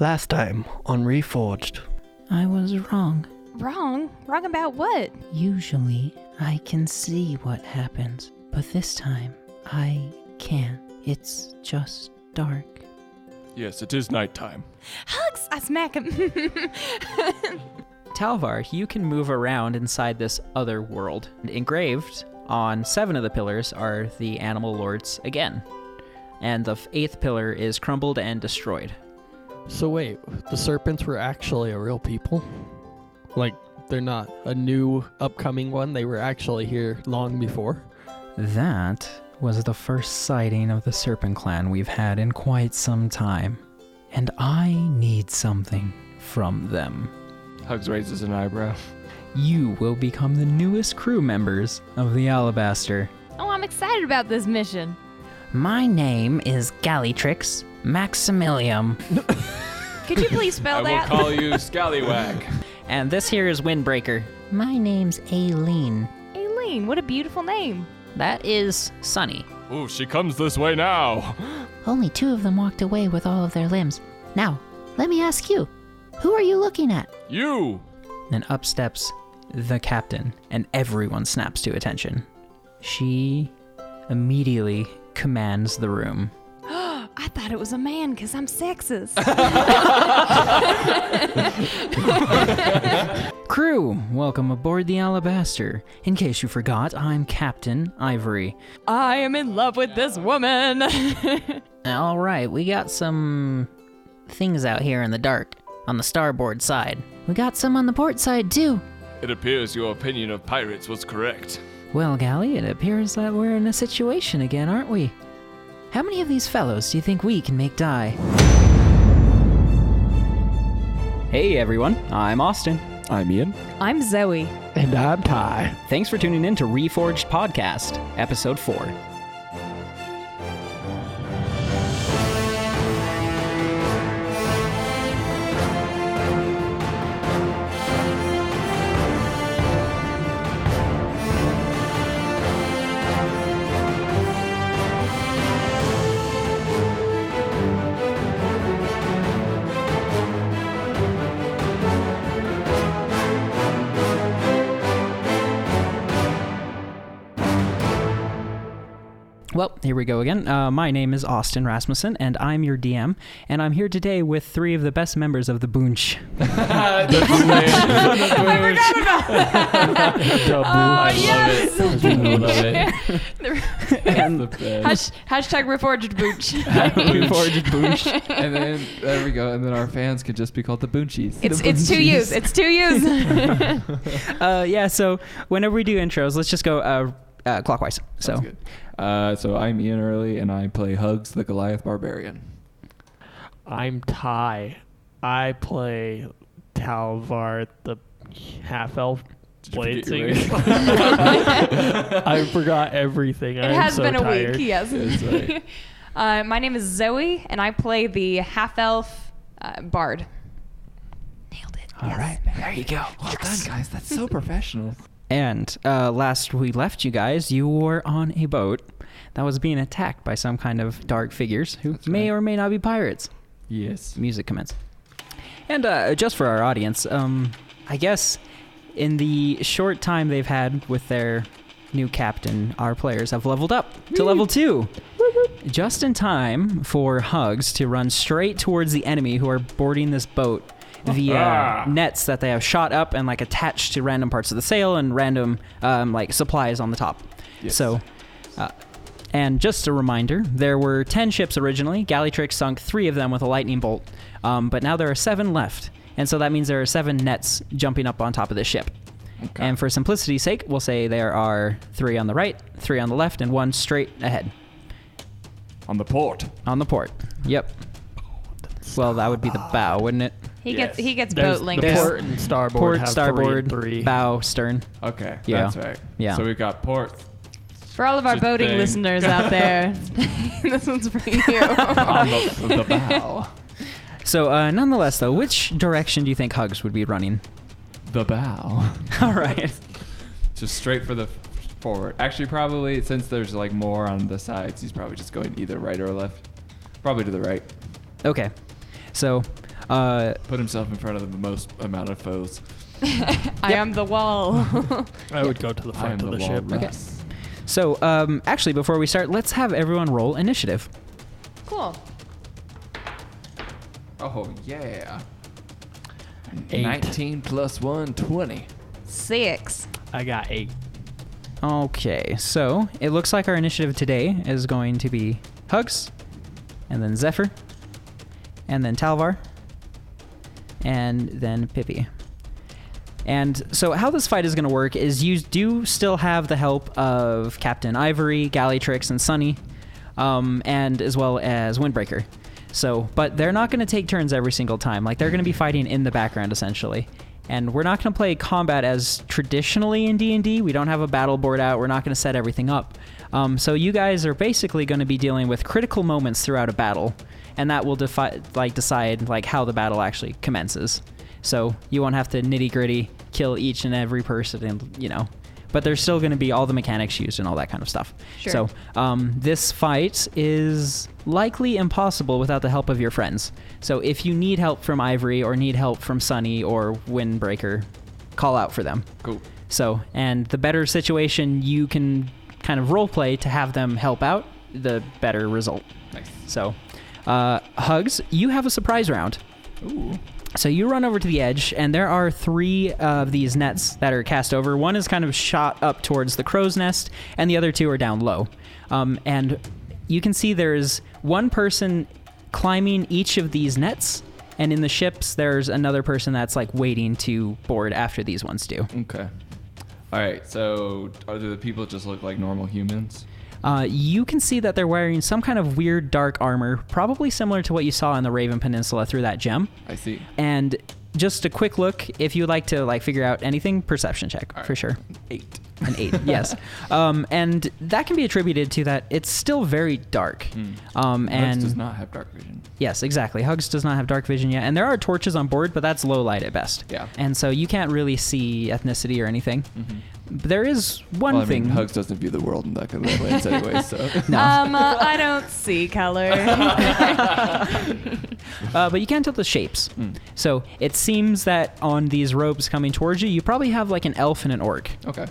Last time on Reforged. I was wrong. Wrong? Wrong about what? Usually, I can see what happens, but this time, I can't. It's just dark. Yes, it is nighttime. Hugs! I smack him. Talvar, you can move around inside this other world. Engraved on 7 of the pillars are the animal lords again. And the 8th pillar is crumbled and destroyed. So wait, the serpents were actually a real people? Like, they're not a new upcoming one, they were actually here long before? That was the first sighting of the Serpent Clan we've had in quite some time. And I need something from them. Hugs raises an eyebrow. You will become the newest crew members of the Alabaster. Oh, I'm excited about this mission. My name is Gallitrix Maximilium. Could you please spell I that? will call you Scallywag. And this here is Windbreaker. My name's Aileen. Aileen, what a beautiful name. That is Sunny. Ooh, she comes this way now. Only 2 of them walked away with all of their limbs. Now, let me ask you, who are you looking at? You! Then up steps the captain, and everyone snaps to attention. She immediately commands the room. I thought it was a man because I'm sexist. Crew, welcome aboard the Alabaster. In case you forgot, I'm Captain Ivory. I am in love with this woman. All right, we got some things out here in the dark on the starboard side. We got some on the port side too. It appears your opinion of pirates was correct. Well, Gally, it appears that we're in a situation again, aren't we? How many of these fellows do you think we can make die? Hey everyone, I'm Austin. I'm Ian. I'm Zoe. And I'm Ty. Thanks for tuning in to Reforged Podcast, Episode 4. Well, here we go again. My name is Austin Rasmussen, and I'm your DM, and I'm here today with 3 of the best members of the Buunch. I forgot about that. Oh, yes. And Hashtag Reforged Buunch. Reforged Buunch. And then there we go. And then our fans could just be called the Boonchies. It's 2 use. It's 2 use. Yeah, so whenever we do intros, let's just go clockwise. So. Good. So I'm Ian Early, and I play Hugs, the Goliath Barbarian. I'm Ty. I play Talvar, the half-elf blade singer. I forgot everything. It I'm has so been a tired. week, yes. That's right. My name is Zoe, and I play the half-elf bard. Nailed it. All right, there you go. Well done, guys. That's so professional. And last we left you guys, you were on a boat that was being attacked by some kind of dark figures who may or may not be pirates. Yes. Music commence. And just for our audience, I guess in the short time they've had with their new captain, our players have leveled up to level 2. Just in time for Hugs to run straight towards the enemy who are boarding this boat via nets that they have shot up and like attached to random parts of the sail and random like supplies on the top. Yes. So, and just a reminder, there were 10 ships originally. Gallitrix sunk 3 of them with a lightning bolt, but now there are 7 left. And so that means there are 7 nets jumping up on top of this ship. Okay. And for simplicity's sake, we'll say there are 3 on the right, 3 on the left, and 1 straight ahead. On the port. On the port. Yep. Well, that would be the bow, wouldn't it? He gets There's boat link. the port and starboard Port, have starboard, 3 and 3. bow, stern. Okay, Yeah. that's right. Yeah. So we've got port. For all of our Just boating thing. listeners out there, this one's for you. On the bow. So, nonetheless, though, which direction do you think Hugs would be running? The bow. All right. Just straight for the forward. Actually, probably, since there's like more on the sides, he's probably just going either right or left. Probably to the right. Okay. So Put himself in front of the most amount of foes. I am the wall. I would go to the I front am of the the ship. walrus. So, actually, before we start, let's have everyone roll initiative. Cool. Oh, yeah. 8. 19 plus 1, 20. 6. I got 8. Okay, so it looks like our initiative today is going to be Hugs, and then Zephyr, and then Talvar, and then Pippi. And so how this fight is going to work is you do still have the help of Captain Ivory, Gallytrix, and Sunny, and as well as Windbreaker. So, but they're not going to take turns every single time. Like, they're going to be fighting in the background, essentially. And we're not going to play combat as traditionally in D&D. We don't have a battle board out. We're not going to set everything up. So you guys are basically going to be dealing with critical moments throughout a battle, and that will decide like how the battle actually commences. So you won't have to nitty-gritty kill each and every person, and but there's still going to be all the mechanics used and all that kind of stuff. Sure. So this fight is likely impossible without the help of your friends. So if you need help from Ivory or need help from Sunny or Windbreaker, call out for them. Cool. So, and the better situation you can kind of role play to have them help out, the better result. Nice. So, Hugs, you have a surprise round. Ooh. So you run over to the edge, and there are 3 of these nets that are cast over. One is kind of shot up towards the crow's nest, and the other 2 are down low. And you can see there's one person climbing each of these nets, and in the ships, there's another person that's like waiting to board after these ones do. Okay. All right. So, do the people just look like normal humans? You can see that they're wearing some kind of weird dark armor, probably similar to what you saw in the Raven Peninsula through that gem. I see. And just a quick look, if you'd like to figure out anything, perception check for sure. 8. An 8, yes. And that can be attributed to that it's still very dark. Hugs And does not have dark vision. yes, exactly. Hugs does not have dark vision yet, and there are torches on board, but that's low light at best. Yeah. And so you can't really see ethnicity or anything. Mm-hmm. There is one thing. Hugs doesn't view the world in that kind of lens anyway, so. No. I don't see color. But you can tell the shapes. So it seems that on these ropes coming towards you, you probably have like an elf and an orc. Okay.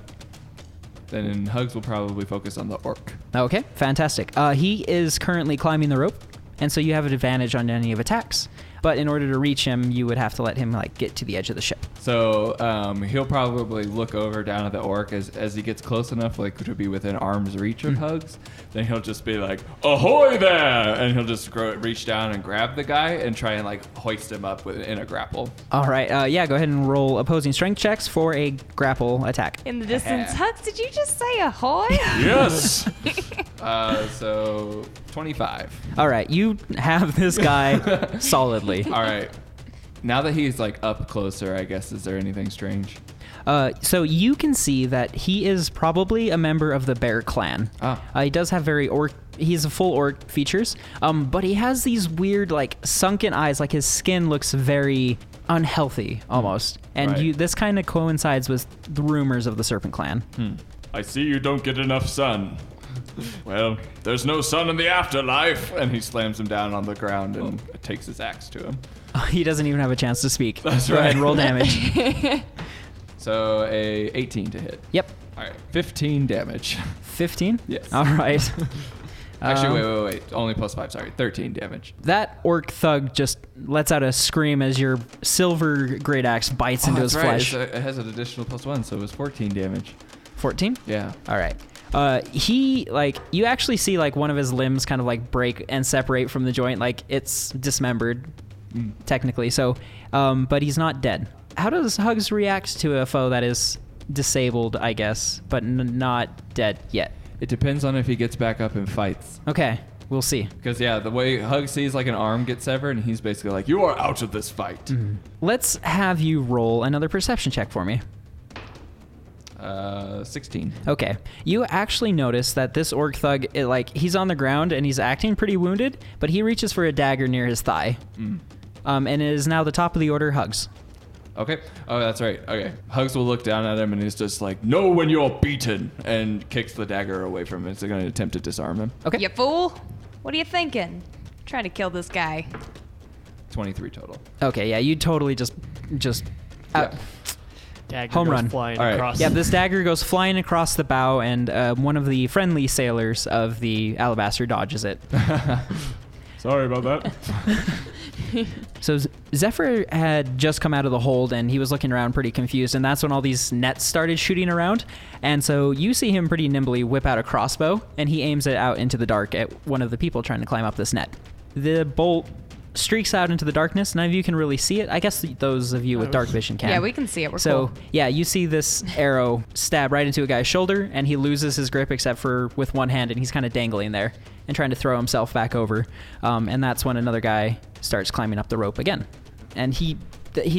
Then Hugs will probably focus on the orc. Okay, fantastic. He is currently climbing the rope, and so you have an advantage on any of attacks. But in order to reach him, you would have to let him get to the edge of the ship. So he'll probably look over down at the orc as he gets close enough, to be within arm's reach of Hugs. Then he'll just be like, "Ahoy there!" And he'll just reach down and grab the guy and try and hoist him up in a grapple. All right, yeah, go ahead and roll opposing strength checks for a grapple attack. In the distance, Hugs, did you just say ahoy? Yes. So 25. All right, you have this guy solidly. All right. Now that he's up closer, I guess, is there anything strange? So you can see that he is probably a member of the Bear Clan. He does have he's a full orc features, but he has these weird sunken eyes, his skin looks very unhealthy almost. And Right. this kind of coincides with the rumors of the Serpent Clan. I see you don't get enough sun. Well, there's no sun in the afterlife. And he slams him down on the ground and takes his axe to him. He doesn't even have a chance to speak. That's Go ahead right. and roll damage. So a 18 to hit. Yep. All right, 15 damage. 15? Yes. All right. Actually, wait. Only plus 5, sorry. 13 damage. That orc thug just lets out a scream as your silver great axe bites into his that's right. flesh. It has an additional plus 1, so it was 14 damage. 14? Yeah. All right. He you actually see one of his limbs kind of break and separate from the joint, it's dismembered technically. So, but he's not dead. How does Hugs react to a foe that is disabled, I guess, but not dead yet? It depends on if he gets back up and fights. Okay, we'll see. Because, yeah, the way Hug sees an arm get severed, and he's basically like, "You are out of this fight." Let's have you roll another perception check for me. 16. Okay. You actually notice that this orc thug, he's on the ground and he's acting pretty wounded, but he reaches for a dagger near his thigh. And it is now the top of the order, Hugs. Okay. Oh, that's right. Okay. Hugs will look down at him, and he's just like, "Know when you're beaten," and kicks the dagger away from him. It's going to attempt to disarm him. Okay. You fool. What are you thinking? Trying to kill this guy. 23 total. Okay, yeah, you totally just Yeah. Dagger Home goes run. flying All right. across. Yeah, this dagger goes flying across the bow, and one of the friendly sailors of the Alabaster dodges it. Sorry about that. So Zephyr had just come out of the hold, and he was looking around pretty confused, and that's when all these nets started shooting around. And so you see him pretty nimbly whip out a crossbow, and he aims it out into the dark at one of the people trying to climb up this net. The bolt streaks out into the darkness. None of you can really see it. I guess those of you with dark vision can. Yeah, we can see it. We're So, cool. yeah, you see this arrow stab right into a guy's shoulder, and he loses his grip except for with one hand, and he's kind of dangling there and trying to throw himself back over. And that's when another guy starts climbing up the rope again. And he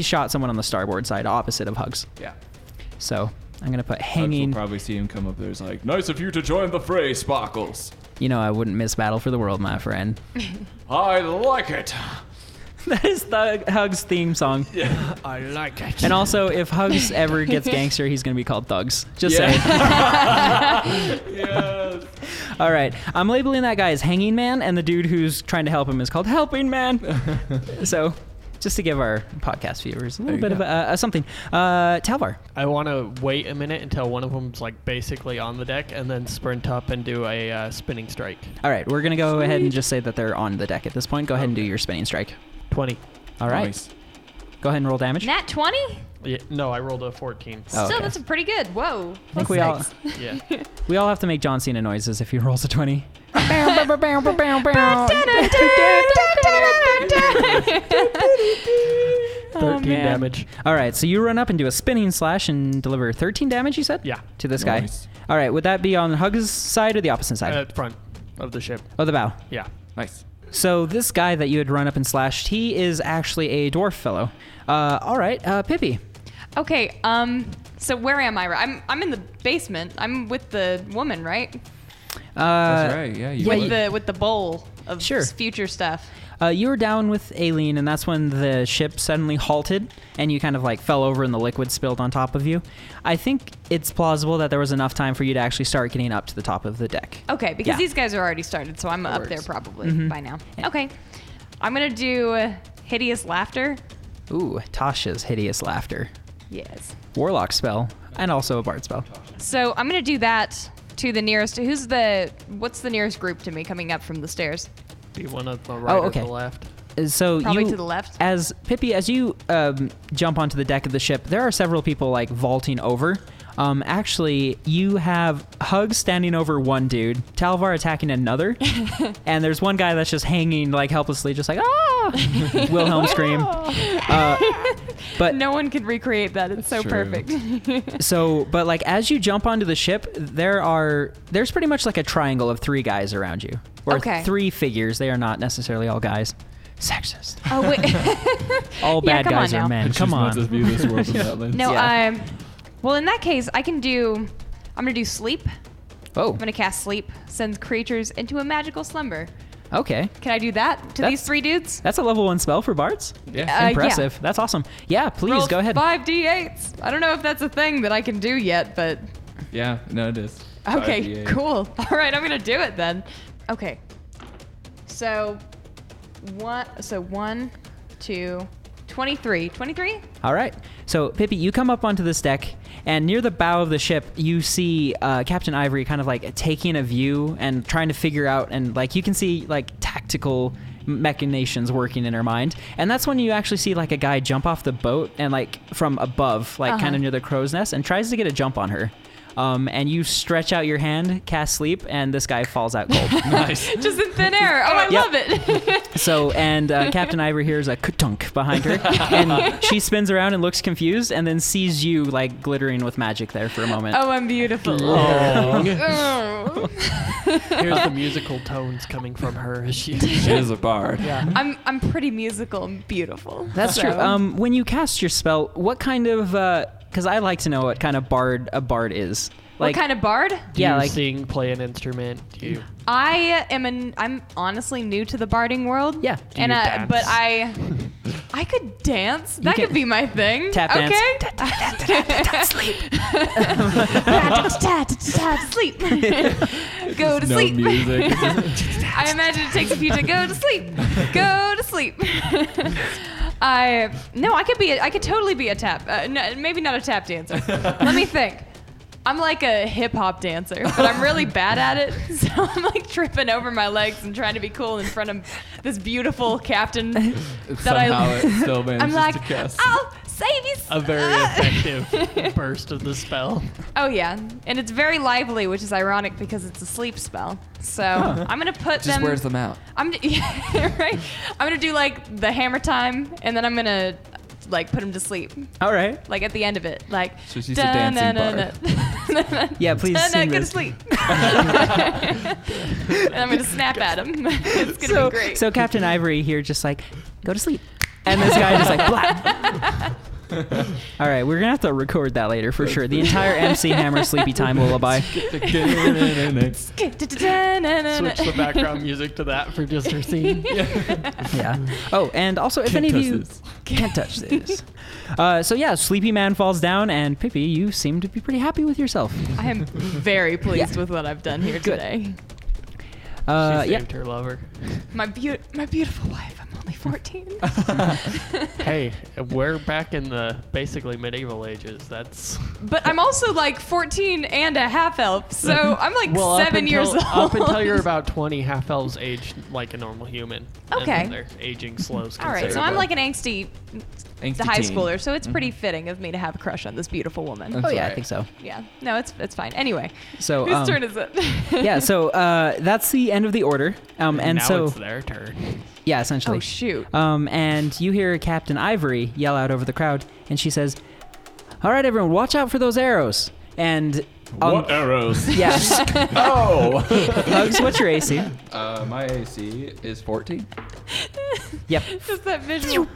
shot someone on the starboard side, opposite of Hugs. Yeah. So I'm going to put Hugs will hanging. probably see him come up there. It's like, nice of you to join the fray, Sparkles. You know I wouldn't miss battle for the world, my friend. I like it. That is the Hugs theme song. Yeah. I like it. And also, if Hugs ever gets gangster, he's going to be called Thugs. Just saying. Yes. All right. I'm labeling that guy as Hanging Man, and the dude who's trying to help him is called Helping Man. So, just to give our podcast viewers a little bit of a something. Talvar. I want to wait a minute until one of them's like basically on the deck, and then sprint up and do a spinning strike. All right. We're going to go ahead and just say that they're on the deck at this point. Go ahead and do your spinning strike. 20. All right. Nice. Go ahead and roll damage. Nat 20? Yeah, no, I rolled a 14. Oh, Still, okay. that's a pretty good. Whoa. I think we all Yeah. have to make John Cena noises if he rolls a 20. 13 man. damage. All right, so you run up and do a spinning slash and deliver 13 damage, you said? Yeah. To this guy. Nice. All right, would that be on Hugs' side or the opposite side? At front of the ship. Oh, the bow. Yeah. Nice. So this guy that you had run up and slashed, he is actually a dwarf fellow. All right, Pippi. Okay, so where am I? I'm in the basement. I'm with the woman, right? That's right. Yeah. You With the bowl of Sure. future stuff. You were down with Aileen, and that's when the ship suddenly halted, and you kind of like fell over and the liquid spilled on top of you. I think it's plausible that there was enough time for you to actually start getting up to the top of the deck. Okay, because Yeah. these guys are already started, so I'm up there probably by now. Yeah. Okay, I'm gonna do hideous laughter. Ooh, Tasha's hideous laughter. Yes. Warlock spell, and also a bard spell. So I'm gonna do that to the nearest. What's the nearest group to me coming up from the stairs? Be one of the right okay. or the left. So Probably you, to the left. As Pippi, as you jump onto the deck of the ship, there are several people like vaulting over. Actually, you have Hugs standing over one dude, Talvar attacking another, and there's one guy that's just hanging like helplessly, just like ah, Wilhelm scream. But No one can recreate that. It's so True. perfect. so, but like as you jump onto the ship, there's pretty much like a triangle of three guys around you, or Okay. three figures. They are not necessarily all guys. Sexist. Oh wait. All Yeah, bad come on guys are now. men. Come on. Just view this world from that lens. No, Yeah. well, in that case, I'm gonna do sleep. Oh, I'm gonna cast sleep, sends creatures into a magical slumber. okay. Can I do that to That's- these three dudes? That's a level 1 spell for bards. Yeah. Impressive. That's awesome. Yeah, please Roll go ahead. 5d8s. I don't know if that's a thing that I can do yet, but Yeah. No, it is. okay, 5d8. cool. All right, I'm gonna do it then. Okay. So, 1, 2, 23. 23? All right. So, Pippi, you come up onto this deck, and near the bow of the ship, you see Captain Ivory kind of like taking a view and trying to figure out, and like you can see like tactical machinations working in her mind. And that's when you actually see like a guy jump off the boat and like from above, like kind of near the crow's nest, and tries to get a jump on her. And you stretch out your hand, cast sleep, and this guy falls out cold. Nice. Just in thin air. Oh, I Yep. love it. So, and Captain Ivory hears a ka-tunk behind her, and she spins around and looks confused, and then sees you like glittering with magic there for a moment. Oh, I'm beautiful. Oh. Here's the musical tones coming from her as she. She is a bard. Yeah. I'm pretty musical and beautiful. That's so. true. When you cast your spell, what kind of? Because I like to know what kind of bard a bard is. What kind of bard? Do Yeah, you like- sing, play an instrument? Do you? I'm honestly new to the barding world. Yeah. Do you dance? But I could dance. That can- could be my thing. Tap dance. Okay. Sleep. Sleep. Go to No sleep. music. I imagine it takes a few to go to sleep. Go to sleep. I could totally be a tap. No, maybe not a tap dancer. Let me think. I'm like a hip hop dancer, but I'm really bad at it. So I'm like tripping over my legs and trying to be cool in front of this beautiful captain that Somehow it still manages I'm like, to cast. I'll save you. A very effective burst of the spell. Oh yeah, and it's very lively, which is ironic because it's a sleep spell. So I'm gonna put Just them. wears them out. Yeah, right. I'm gonna do like the hammer time, and then I'm gonna like put him to sleep. All right. Like at the end of it, like. So she's a dancing bard. Yeah, please sing Go to this. sleep. And I'm gonna snap at him. It's gonna be great. So Captain Ivory here just like, go to sleep. And this guy just like, blah. All right, we're going to have to record that later for sure. The entire MC Hammer Sleepy Time lullaby. Switch the background music to that for just her scene. Yeah. Oh, and also if any of you can't touch this. So yeah, Sleepy Man falls down, and Pippi, you seem to be pretty happy with yourself. I am very pleased with what I've done here today. She Yeah. saved her lover. My beautiful wife. I'm only 14. Hey, we're back in the basically medieval ages. That's But I'm also like 14 and a half elf, so I'm like well, 7 years old. Up until you're about 20, half elves age like a normal human. And Okay. then their aging slows. All right, so I'm like an angsty Angsty high teen. schooler, so it's pretty fitting of me to have a crush on this beautiful woman. That's Oh yeah, I right. think so. Yeah, no, it's fine. Anyway, So whose turn is it? yeah, so that's the end of the order. And now so it's their turn. yeah, essentially. Oh shoot! And you hear Captain Ivory yell out over the crowd, and she says, "All right, everyone, watch out for those arrows." And What arrows? yeah, Oh! Hugs, what's your AC? My AC is 14. Yep. Just that visual.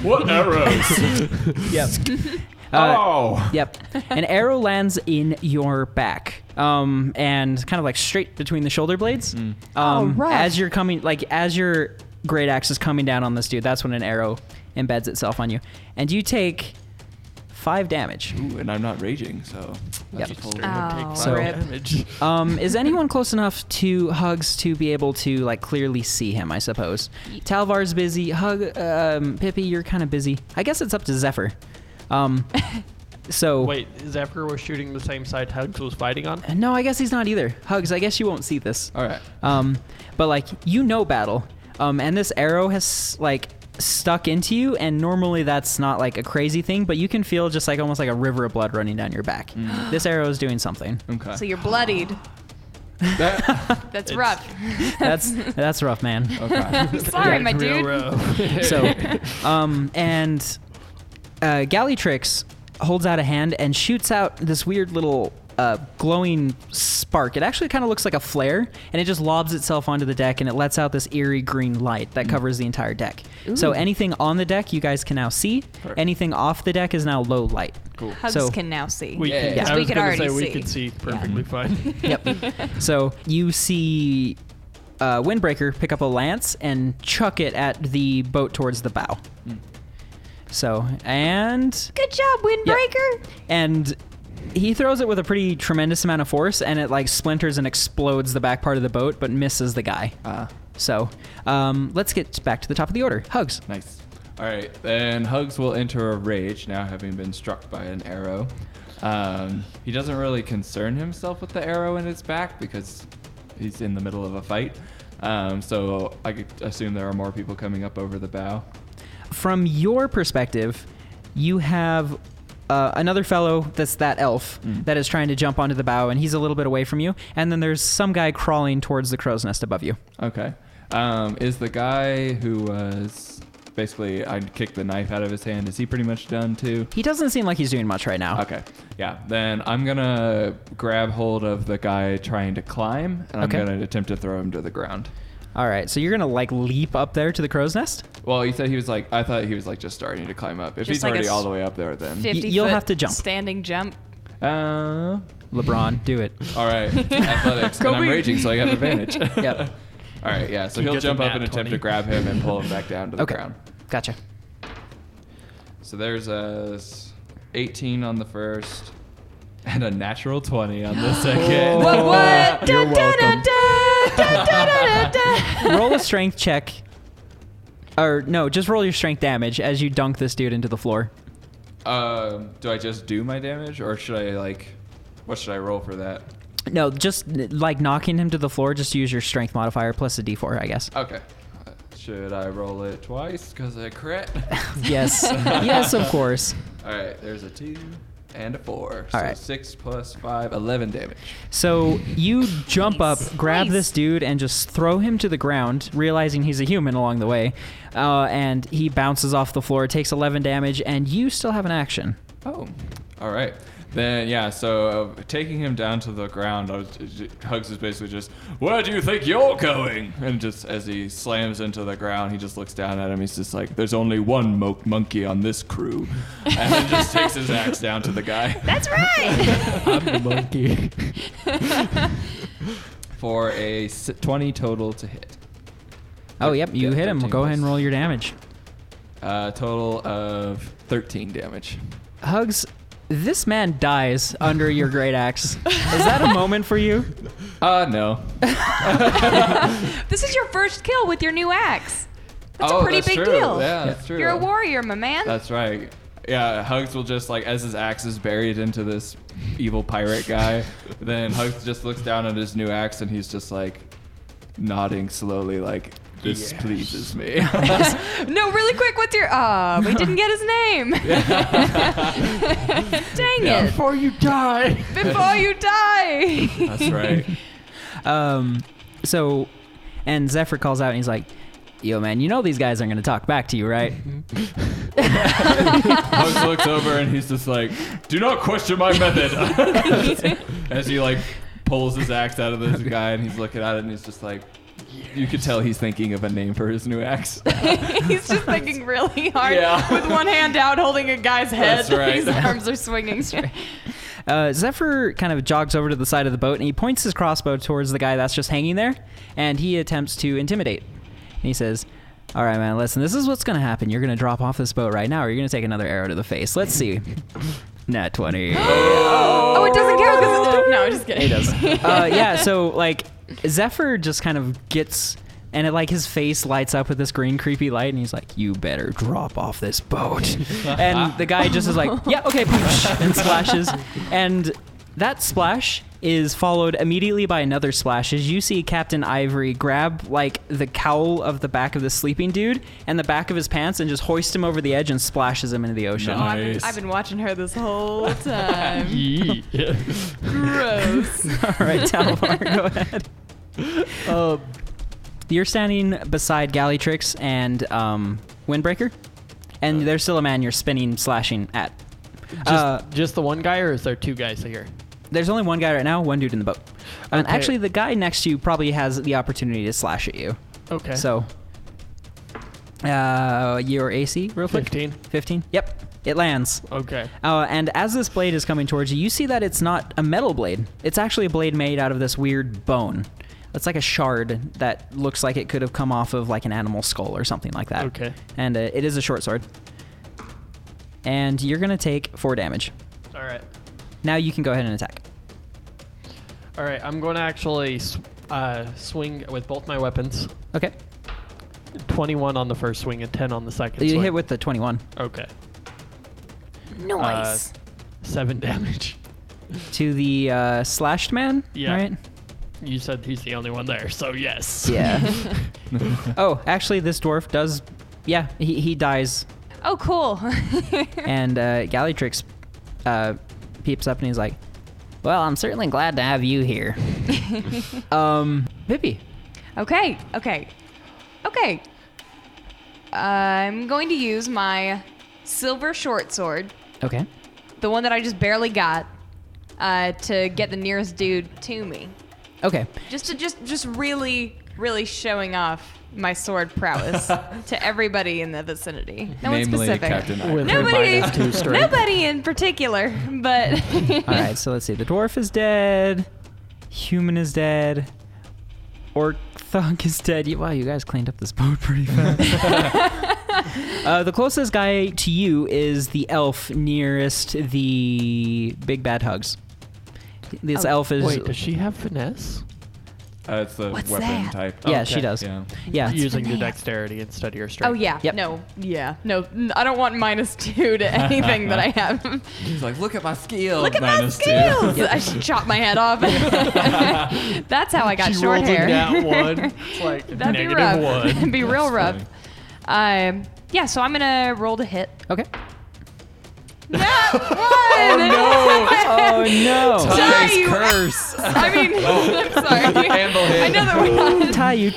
What arrows? Yep. Oh! Yep. An arrow lands in your back, and kind of like straight between the shoulder blades. rough. As you're coming, like as your great axe is coming down on this dude, that's when an arrow embeds itself on you, and you take 5 damage. Ooh, and I'm not raging, so that's Yep. a full Oh, So- rip. damage. Is anyone close enough to Hugs to be able to like clearly see him? I suppose. Talvar's busy. Pippi, you're kind of busy. I guess it's up to Zephyr. So Wait, Zephyr was shooting the same side Hugs was fighting on? no, I guess he's not either. Hugs, I guess you won't see this. All right. But like you know battle, and this arrow has like stuck into you, and normally that's not like a crazy thing, but you can feel just like almost like a river of blood running down your back. This arrow is doing something. Okay. So you're bloodied. That, That's rough. That's rough, man. okay. Sorry, my Real dude. rough. So, and Gallitrix holds out a hand and shoots out this weird little glowing spark. It actually kind of looks like a flare, and it just lobs itself onto the deck, and it lets out this eerie green light that covers the entire deck. So anything on the deck you guys can now see. Perfect. Anything off the deck is now low light. Cool. Hugs So- can now see. We Yeah. can, Yes, I we was could gonna already say we see. could see perfectly fine. Yep. So you see Windbreaker pick up a lance and chuck it at the boat towards the bow. So, and Good job, Windbreaker. and he throws it with a pretty tremendous amount of force, and it like splinters and explodes the back part of the boat, but misses the guy. So let's get back to the top of the order. Hugs. Nice. All right, then Hugs will enter a rage now, having been struck by an arrow. He doesn't really concern himself with the arrow in his back because he's in the middle of a fight. So I could assume there are more people coming up over the bow. From your perspective, you have another fellow that's that elf that is trying to jump onto the bow, and he's a little bit away from you. And then there's some guy crawling towards the crow's nest above you. Okay. Is the guy who was basically I kicked the knife out of his hand, is he pretty much done too? He doesn't seem like he's doing much right now. Okay. Yeah. Then I'm going to grab hold of the guy trying to climb, and Okay. I'm going to attempt to throw him to the ground. All right, so you're gonna like leap up there to the crow's nest. Well, he said he was like, I thought he was like just starting to climb up. If Just he's like already a all the way up there, then. 50 you'll foot have to jump. Standing jump. LeBron, do it. All right. Athletics. And I'm raging, so I have advantage. Yep. All right, yeah. So He he'll gets a jump up nat and attempt 20. to grab him and pull him back down to the Okay. ground. Gotcha. So there's a 18 on the first and a natural 20 on the second. What? You're Da, da, da, welcome. da, da, da, da, da. Roll a strength check. Or no, just roll your strength damage as you dunk this dude into the floor. Do I just do my damage, or should I what should I roll for that? No, just like knocking him to the floor, just use your strength modifier plus a d4, I guess. Okay. Should I roll it twice because I crit? Yes. Yes, of course. All right, there's a 2 and a 4. So All right. 6 plus 5, 11 damage. So you jump up, Nice. grab Nice. this dude, and just throw him to the ground, realizing he's a human along the way. And he bounces off the floor, takes 11 damage, and you still have an action. Oh. All right. Then, yeah, so taking him down to the ground, Hugs is basically just, where do you think you're going? And just as he slams into the ground, he just looks down at him. He's just like, there's only one monkey on this crew. And then just takes his axe down to the guy. That's right. I'm the monkey. For a 20 total to hit. Oh, yep, you Yeah, hit him. 13 Go ahead and plus. roll your damage. Total of 13 damage. Hugs, this man dies under your great axe. Is that a moment for you? No. This is your first kill with your new axe. That's Oh, a pretty that's big true. deal. Yeah, that's true. You're a warrior, my man. That's right. Yeah, Hugs will just as his axe is buried into this evil pirate guy, then Hugs just looks down at his new axe and he's just nodding slowly this Yes. pleases me. No, really quick, what's your... we didn't get his name. Dang it. Before you die. Before you die. That's right. So, and Zephyr calls out and he's like, yo, man, you know these guys aren't going to talk back to you, right? Hugs looks over and he's just like, do not question my method. As he pulls his axe out of this guy and he's looking at it and he's just like, you could tell he's thinking of a name for his new axe. He's just thinking really hard Yeah. with one hand out holding a guy's head. That's right. His arms are swinging. Zephyr kind of jogs over to the side of the boat and he points his crossbow towards the guy that's just hanging there, and he attempts to intimidate. And he says, all right, man, listen, this is what's going to happen. You're going to drop off this boat right now, or you're going to take another arrow to the face. Let's see. Nat 20. Oh, it doesn't count because it's... No, just kidding. He does. Yeah, so Zephyr just kind of gets, and his face lights up with this green creepy light, and he's like, you better drop off this boat. And the guy just is like, yeah, okay, and splashes. And that splash is followed immediately by another splash as you see Captain Ivory grab the cowl of the back of the sleeping dude and the back of his pants and just hoist him over the edge and splashes him into the ocean. Oh, I've been watching her this whole time. Yeah. Gross. All right, Talvar, go ahead. You're standing beside Gallytrix and Windbreaker, and there's still a man you're spinning, slashing at. Just the one guy, or is there two guys here? There's only one guy right now, one dude in the boat. And Okay. actually, the guy next to you probably has the opportunity to slash at you. Okay. So, your AC, real quick? 15. 15? Yep, it lands. Okay. And as this blade is coming towards you, you see that it's not a metal blade. It's actually a blade made out of this weird bone. It's like a shard that looks like it could have come off of an animal skull or something like that. Okay. And it is a short sword. And you're going to take 4 damage. All right. Now you can go ahead and attack. All right. I'm going to actually swing with both my weapons. Okay. 21 on the first swing and 10 on the second You swing. hit with the 21. Okay. Nice. 7 damage. To the slashed man? Yeah. Right? You said he's the only one there, so yes. Yeah. Oh, actually, this dwarf does... Yeah, he dies. Oh, cool. And Gallytrix peeps up and he's like, well, I'm certainly glad to have you here. Pippi. Okay. I'm going to use my silver short sword, Okay. the one that I just barely got, to get the nearest dude to me. Okay. Just to really really showing off my sword prowess to everybody in the vicinity. No one Namely, specific. Captain Ivor. With her Nobody, -2 strength. nobody in particular, but All right, so let's see. The dwarf is dead. Human is dead. Orc thug is dead. Wow, you guys cleaned up this boat pretty fast. The closest guy to you is the elf nearest the big bad Hugs. This elf is... Wait, does she have finesse? It's the What's weapon that? type. Yeah, Okay. she does. Yeah. Yeah. Using your finesse? dexterity instead of your strength. oh yeah, Yep. no, I don't want -2 to anything that I have. He's like, look at my skill. Look at my -2. skills. I should chop my head off. That's how I got She short rolled hair. a nat 1. It's like That'd be rough. -1. It'd be real rough. funny. Yeah, so I'm gonna roll to hit. Okay. Nat 1! Oh, no. Ty, you- curse. I mean, I'm sorry. Handle hit. I know that we're not. Ty, you...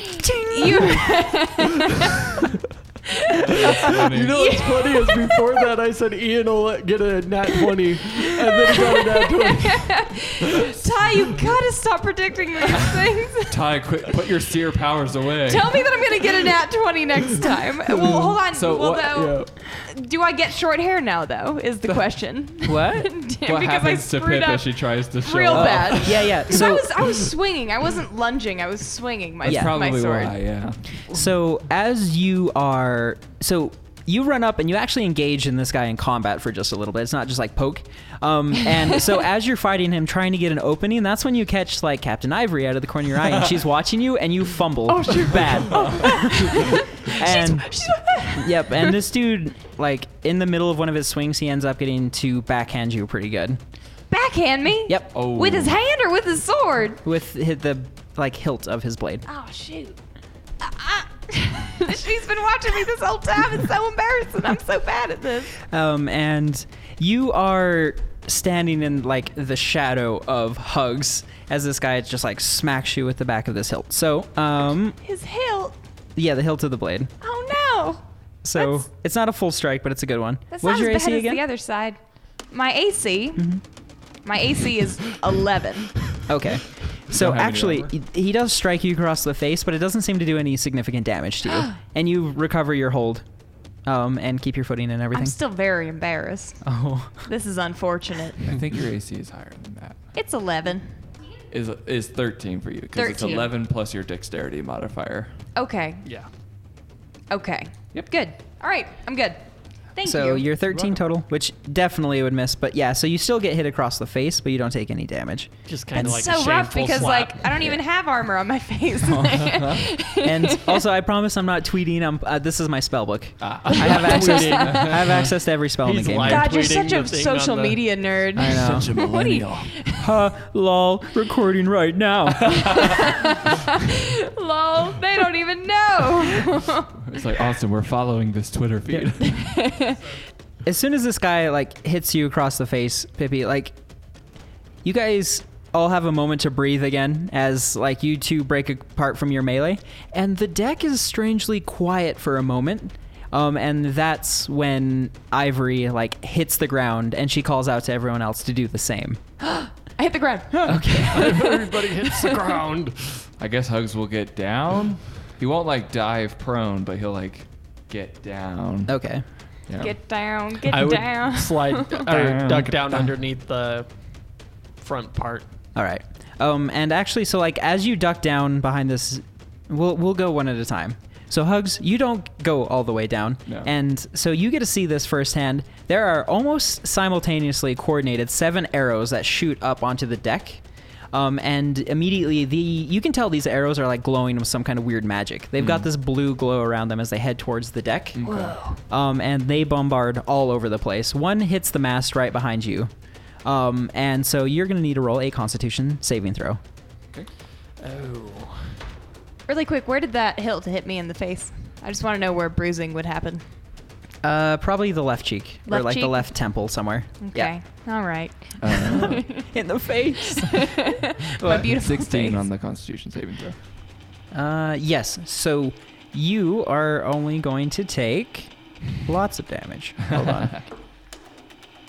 You know what's funny is before that I said Ian will get a nat 20, and then he got a nat 20. Ty, you gotta stop predicting these things. Ty, quit. Put your seer powers away. Tell me that I'm gonna get a nat 20 next time. Well, hold on. So well, what- though, do I get short hair now, though, is the question. What? What Because happens to screwed Pip up as she tries to show real off? bad. Yeah, yeah. Because So, I was swinging. I wasn't lunging. I was swinging my, Yeah. my Probably sword. why, yeah. so as you are... So you run up and you actually engage in this guy in combat for just a little bit. It's not just like poke. And so as you're fighting him, trying to get an opening, that's when you catch like Captain Ivory out of the corner of your eye, and she's watching you, and you fumble. Oh, shoot. Bad. And yep, and this dude, like in the middle of one of his swings, he ends up getting to backhand you pretty good. Backhand me? Yep. Oh. With his hand or with his sword? With the like hilt of his blade. Oh, shoot. She's been watching me this whole time. It's so embarrassing. I'm so bad at this. And you are standing in like the shadow of Hugs as this guy just like smacks you with the back of this hilt. So, His hilt. yeah, the hilt of the blade. Oh, no. So That's- it's not a full strike, but it's a good one. That's What's not your as bad AC as the again? other side. My AC. My AC is 11. Okay. So Don't have any actually, armor? he does strike you across the face, but it doesn't seem to do any significant damage to you. And you recover your hold, and keep your footing and everything. I'm still very embarrassed. Oh. This is unfortunate. I think your AC is higher than that. It's 11. Is 13 for you because it's 13. 11 plus your dexterity modifier. Okay. Yeah. Okay. Yep. Good. All right. I'm good. Thank So you. you're 13 total, which definitely would miss. But yeah, so you still get hit across the face, but you don't take any damage. Just kind of And like a so rough shameful because slap. like I don't even have armor on my face. And also, I promise I'm not tweeting. This is my spell book. Ah. I have access. Tweeting. I have access to every spell in the He's game. live God, you're tweeting such a the thing social on the- media nerd. I know. Such a What do you- millennial. Ha, lol, recording right now. Lol, they don't even know. It's like, Austin, we're following this Twitter feed. As soon as this guy like hits you across the face, Pippi, like you guys all have a moment to breathe again as like you two break apart from your melee, and the deck is strangely quiet for a moment. And that's when Ivory like hits the ground, and she calls out to everyone else to do the same. I hit the ground. Everybody hits the ground. I guess Hugs will get down. He won't like dive prone, but he'll like get down. Okay. Yeah. Get down. Get I would down. slide or Down, duck get down down. underneath the front part. All right. And actually, so like as you duck down behind this, we'll go one at a time. So Hugs, you don't go all the way down, No. and so you get to see this firsthand. There are almost simultaneously coordinated 7 arrows that shoot up onto the deck, and immediately you can tell these arrows are like glowing with some kind of weird magic. They've got this blue glow around them as they head towards the deck, and they bombard all over the place. One hits the mast right behind you, and so you're gonna need to roll a Constitution saving throw. Oh. Really quick, where did that hilt hit me in the face? I just want to know where bruising would happen. Probably the left cheek, or Left like the cheek? left temple somewhere. Okay. All right. In the face. My beautiful 16 face. on the Constitution saving throw. Yes. So you are only going to take lots of damage. Hold on.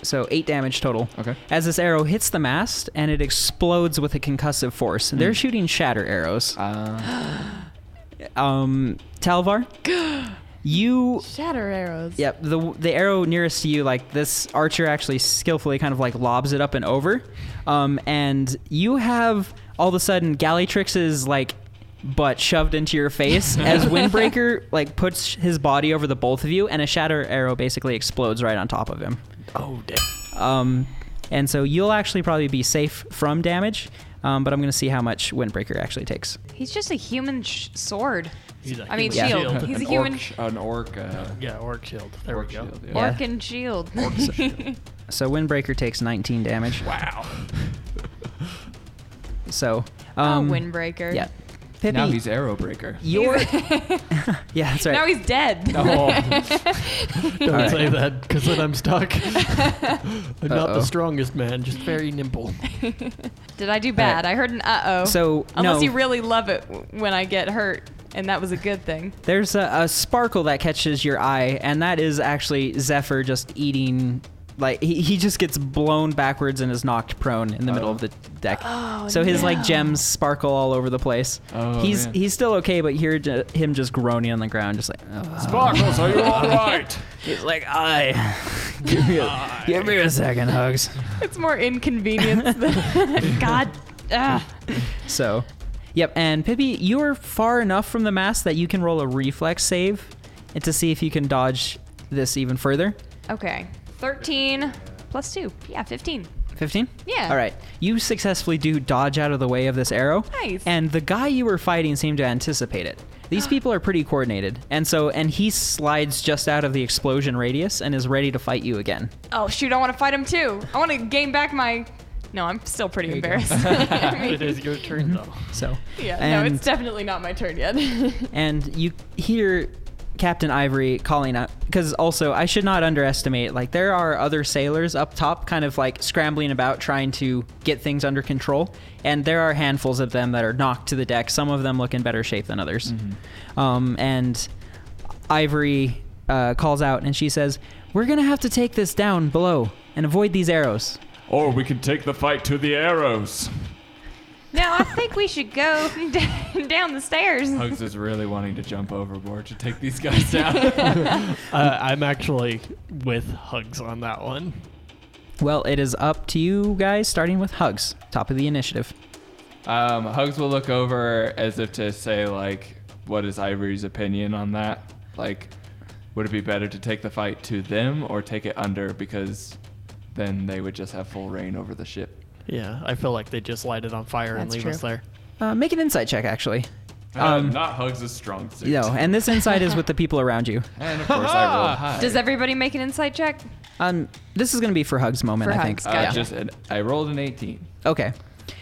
So 8 damage total. Okay. As this arrow hits the mast and it explodes with a concussive force. They're shooting shatter arrows. Talvar, you Shatter arrows. Yep, the arrow nearest to you, like this archer actually skillfully kind of like lobs it up and over, and you have all of a sudden Gallitrix's like butt shoved into your face as Windbreaker like puts his body over the both of you, and a shatter arrow basically explodes right on top of him. Oh damn. And so you'll actually probably be safe from damage, but I'm gonna see how much Windbreaker actually takes. He's just a human sword. He's a I mean, human shield. He's a human. An orc. Yeah, orc shield. There Orc we go. shield, yeah. Yeah. Orc and shield. So Windbreaker takes 19 damage. Wow. So Windbreaker. yeah. Pippi, Now he's arrow breaker. you're yeah, that's right. Now he's dead. Don't Alright. say that, because then I'm stuck. I'm not Uh-oh. the strongest man, just very nimble. Did I do bad? I heard an uh-oh. So Unless no, you really love it when I get hurt, and that was a good thing. there's a sparkle that catches your eye, and that is actually Zephyr just eating. Like he just gets blown backwards and is knocked prone in the middle of the deck. Oh, So his like no. gems sparkle all over the place. Oh, he's man. he's still okay, but you hear him just groaning on the ground, just like Sparkles, are you all right? he's like, give me a second, Hugs. It's more inconvenience than God. So, yep. And Pippi, you're far enough from the mast that you can roll a reflex save, and to see if you can dodge this even further. Okay. 13 plus 2. Yeah, 15. 15? Yeah. All right. You successfully do dodge out of the way of this arrow. Nice. And the guy you were fighting seemed to anticipate it. These people are pretty coordinated. And he slides just out of the explosion radius and is ready to fight you again. Oh, shoot. I want to fight him too. I want to gain back my. No, I'm still pretty embarrassed. It is your turn, though. So, Yeah, no, and, it's definitely not my turn yet. and you hear Captain Ivory calling out, because also I should not underestimate, like there are other sailors up top kind of like scrambling about trying to get things under control, and there are handfuls of them that are knocked to the deck. Some of them look in better shape than others. And Ivory calls out and she says, "We're gonna have to take this down below and avoid these arrows." Or we can take the fight to the arrows. No, I think we should go down the stairs. Hugs is really wanting to jump overboard to take these guys down. I'm actually with Hugs on that one. Well, it is up to you guys, starting with Hugs, top of the initiative. Hugs will look over as if to say, like, what is Ivory's opinion on that? Like, would it be better to take the fight to them or take it under, because then they would just have full reign over the ship? Yeah, I feel like they just light it on fire and That's leave us true. there. Make an insight check, actually. Not Hugs' strong suit. No, and this insight is with the people around you. And of course I rolled high. Does everybody make an insight check? This is going to be for Hugs' moment, For I think. Hugs, Yeah. gotcha. I rolled an 18. Okay.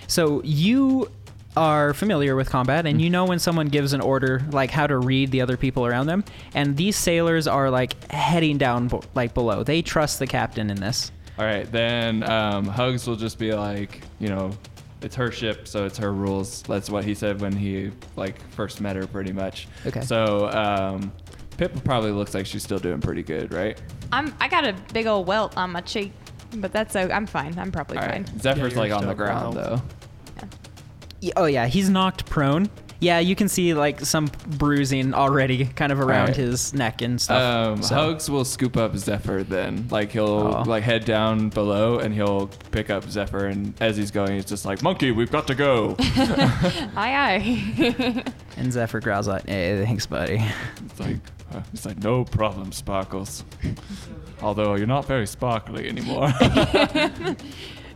So you are familiar with combat, and you know when someone gives an order, like how to read the other people around them. And these sailors are like heading down like below. They trust the captain in this. All right, then Hugs will just be like, it's her ship, so it's her rules. That's what he said when he first met her, pretty much. Okay. So Pip probably looks like she's still doing pretty good, right? I got a big old welt on my cheek, but that's I'm fine. I'm probably All fine. right. Zephyr's Yeah, you're on the still ground wild. though. Oh yeah, he's knocked prone. Yeah, you can see like some bruising already kind of around Alright. his neck and stuff. So- Hugs will scoop up Zephyr then. Like he'll Oh. head down below and he'll pick up Zephyr, and as he's going, he's just like, "Monkey, we've got to go." Aye, aye. And Zephyr growls out, "Hey, thanks, buddy." It's like, "No problem, Sparkles. Although you're not very sparkly anymore."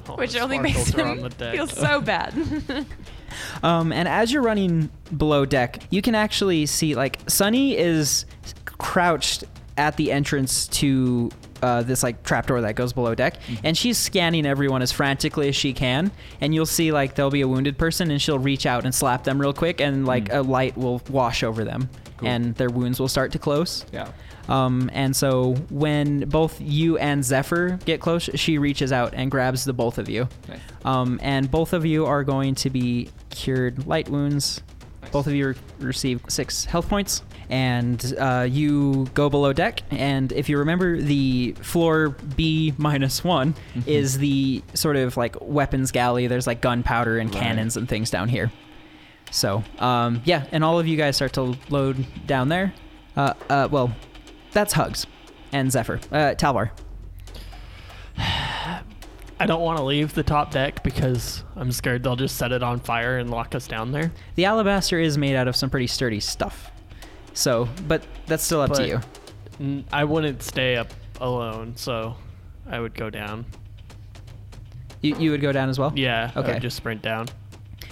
All Which the only makes sparkles are on him the deck. feel so bad. And as you're running below deck, you can actually see like Sunny is crouched at the entrance to this like trapdoor that goes below deck, and she's scanning everyone as frantically as she can. And you'll see like there'll be a wounded person, and she'll reach out and slap them real quick, and like a light will wash over them, Cool. and their wounds will start to close. Yeah. And so when both you and Zephyr get close, she reaches out and grabs the both of you. Nice. And both of you are going to be cured light wounds. Nice. Both of you receive 6 health points. And you go below deck. And if you remember, the floor B-1 is the sort of like weapons galley. There's like gunpowder and Right. cannons and things down here. So, yeah, and all of you guys start to load down there. Well, that's Hugs and Zephyr. Talvar. I don't want to leave the top deck because I'm scared they'll just set it on fire and lock us down there. The Alabaster is made out of some pretty sturdy stuff. So, but that's still up to you. I wouldn't stay up alone, so I would go down. You would go down as well? Yeah, I Okay. would just sprint down.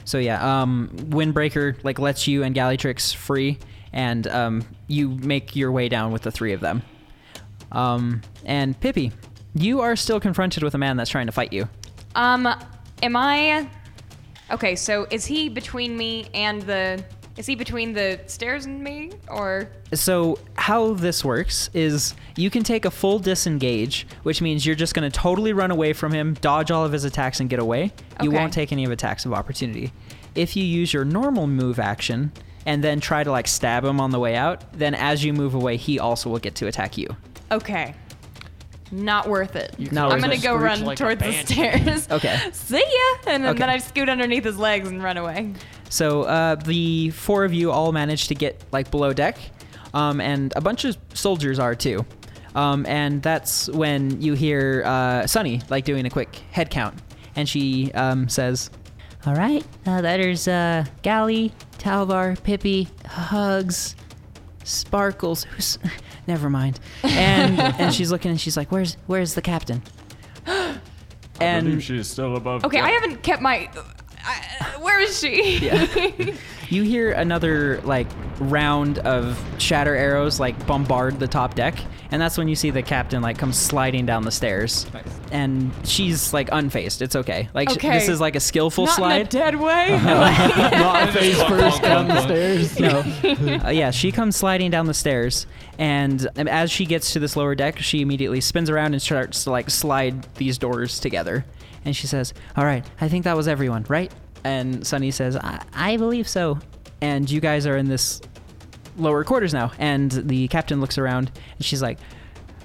So yeah, Windbreaker like lets you and Gallitrix free, and you make your way down with the three of them. And Pippi, you are still confronted with a man that's trying to fight you. Am I... Okay, so is he between me and the... Is he between the stairs and me, or...? So how this works is you can take a full disengage, which means you're just going to totally run away from him, dodge all of his attacks, and get away. You Okay. won't take any of attacks of opportunity. If you use your normal move action and then try to like stab him on the way out, then as you move away, he also will get to attack you. Okay. Not worth it. Not I'm worth gonna it. go Screech run like a towards the banshee. stairs. Okay. See ya! And then, Okay. then I scoot underneath his legs and run away. So the four of you all manage to get like below deck, and a bunch of soldiers are too. And that's when you hear Sunny like doing a quick head count, and she says, All right, there's Gally, Talvar, Pippi, Hugs, Sparkles. Never mind. and she's looking and she's like, "Where's the captain?" I And believe she is still above. Okay, deck. I haven't kept my... where is she? you hear another like round of shatter arrows like bombard the top deck, and that's when you see the captain like come sliding down the stairs. Nice. And she's like unfazed. It's okay. Like Okay. this is like a skillful Not in a slide. dead way. Not face first down the stairs. No. Yeah, she comes sliding down the stairs, and as she gets to this lower deck, she immediately spins around and starts to like slide these doors together. And she says, "All right, I think that was everyone, right?" And Sunny says, I believe so. And you guys are in this lower quarters now. And the captain looks around, and she's like,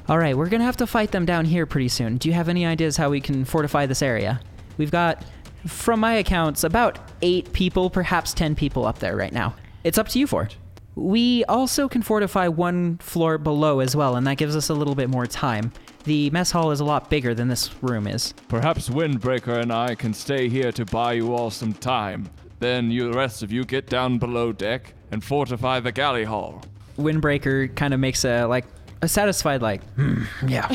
"All right, we're going to have to fight them down here pretty soon. Do you have any ideas how we can fortify this area? We've got, from my accounts, about 8 people, perhaps 10 people up there right now. It's up to you four. We also can fortify one floor below as well, and that gives us a little bit more time. The mess hall is a lot bigger than this room is." Perhaps Windbreaker and I can stay here to buy you all some time. Then the rest of you get down below deck and fortify the galley hall. Windbreaker kind of makes a satisfied yeah.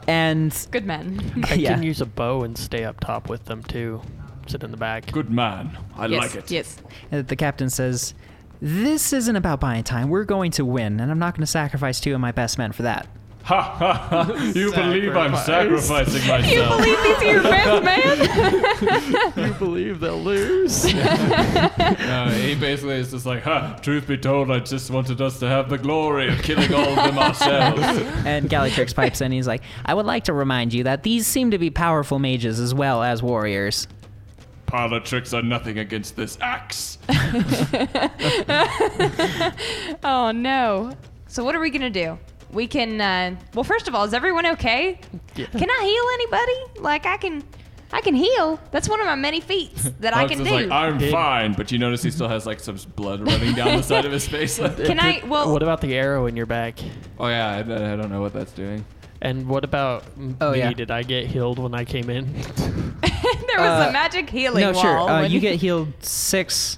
And Good man. I yeah. can use a bow and stay up top with them too. Sit in the back. Good man. I Yes, like it. Yes. The captain says, "This isn't about buying time. We're going to win, and I'm not going to sacrifice 2 of my best men for that." Ha ha ha! You believe I'm sacrificing myself? You believe these are your best man? You believe they'll lose? No, he basically is just like, ha, truth be told, I just wanted us to have the glory of killing all of them ourselves. And Gallitrix pipes in. He's like, "I would like to remind you that these seem to be powerful mages as well as warriors." Parlor tricks are nothing against this axe. Oh, no. So what are we going to do? We can, well, first of all, is everyone okay? Yeah. Can I heal anybody? Like, I can heal. That's one of my many feats that I Alex can is do. like, I'm fine, but you notice he still has like some blood running down the side of his face. Can I, well, What about the arrow in your back? Oh yeah, I don't know what that's doing. And what about Oh, me? yeah. Did I get healed when I came in? there was a magic healing No, wall. sure. when- You get healed 6.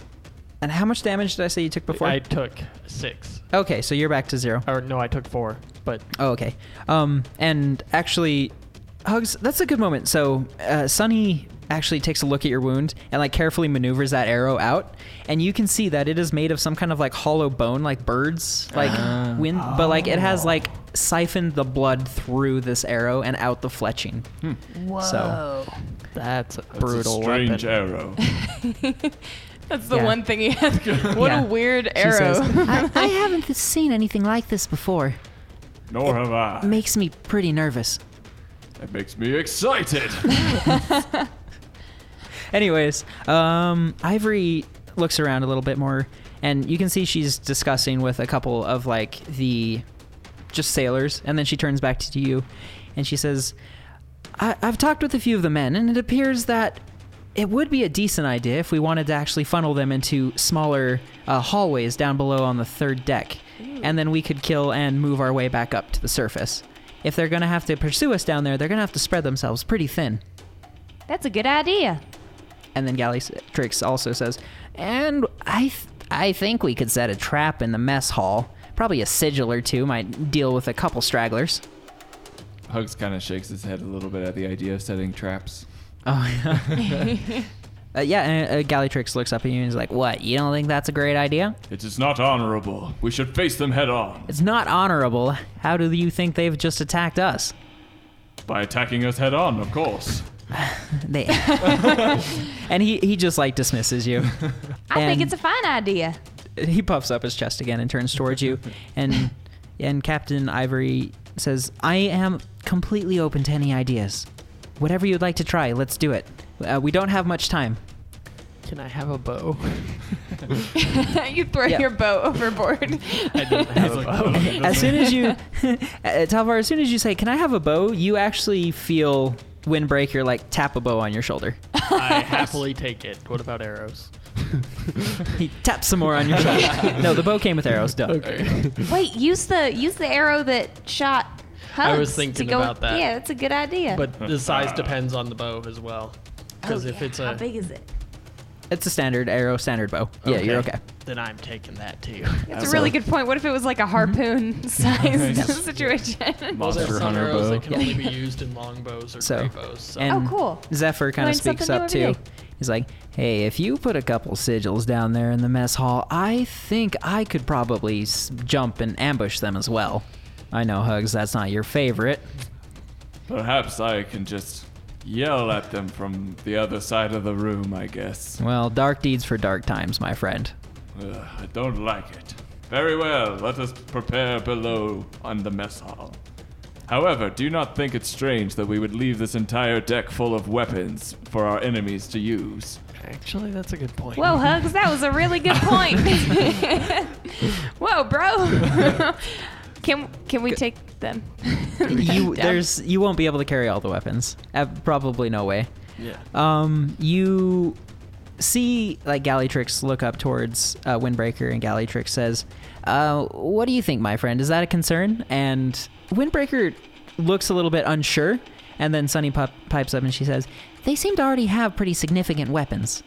And how much damage did I say you took before? I took 6. Okay, so you're back to 0. Or no, I took 4. But Oh, okay. And actually, Hugs, that's a good moment. So, Sunny actually takes a look at your wound and like carefully maneuvers that arrow out, and you can see that it is made of some kind of like hollow bone, like birds, like wind, but like it has like siphoned the blood through this arrow and out the fletching. Whoa. So, that's a That's brutal a strange weapon. arrow. That's the Yeah. one thing he has. What Yeah. a weird She arrow. says, I haven't seen anything like this before. Nor have I. Makes me pretty nervous. That makes me excited. Anyways, Ivory looks around a little bit more, and you can see she's discussing with a couple of like the just sailors, and then she turns back to you, and she says, I've talked with a few of the men, and it appears that it would be a decent idea if we wanted to actually funnel them into smaller hallways down below on the 3rd deck. And then we could kill and move our way back up to the surface. If they're going to have to pursue us down there, they're going to have to spread themselves pretty thin. That's a good idea. And then Gallytrix also says, And I think we could set a trap in the mess hall. Probably a sigil or two might deal with a couple stragglers. Hugs kind of shakes his head a little bit at the idea of setting traps. oh, yeah. And Gallytrix looks up at you and he's like, What, you don't think that's a great idea? It is not honorable. We should face them head on. It's not honorable. How do you think they've just attacked us? By attacking us head on, of course. They and he just like dismisses you. I think And- it's a fine idea. He puffs up his chest again and turns towards you, and Captain Ivory says, I am completely open to any ideas. Whatever you'd like to try, let's do it. We don't have much time. Can I have a bow? You throw Yeah. your bow overboard. I didn't have a bow. As soon as you, Talvar, as soon as you say, can I have a bow, you actually feel Windbreaker like tap a bow on your shoulder. I happily take it. What about arrows? He taps some more on your shoulder. No, the bow came with arrows, duh. Okay. Wait, use the arrow that shot Hugs I was to thinking go- about that. Yeah, that's a good idea. But the size depends on the bow as well. Because if it's how a, big is it? It's a standard arrow, standard bow. Yeah, you're okay. Then I'm taking that too. That's a really good point. What if it was like a harpoon sized situation? Well, there's Monster some hunter arrows bow. that can only be used in longbows or So, great bows. So. and Oh, cool. Zephyr kind of Learn speaks something up new every too. day. He's like, hey, if you put a couple sigils down there in the mess hall, I think I could probably jump and ambush them as well. I know, Hugs, that's not your favorite. Perhaps I can just yell at them from the other side of the room, I guess. Well, dark deeds for dark times, my friend. I don't like it. Very well, let us prepare below on the mess hall. However, do not think it strange that we would leave this entire deck full of weapons for our enemies to use. Actually, that's a good point. Whoa, Hugs, that was a really good point. Whoa, bro. Can we take them? You won't be able to carry all the weapons. Probably no way. Yeah. You see, like, Gallytrix look up towards Windbreaker, and Gallytrix says, what do you think, my friend? Is that a concern? And Windbreaker looks a little bit unsure, and then Sunny pipes up and she says, they seem to already have pretty significant weapons.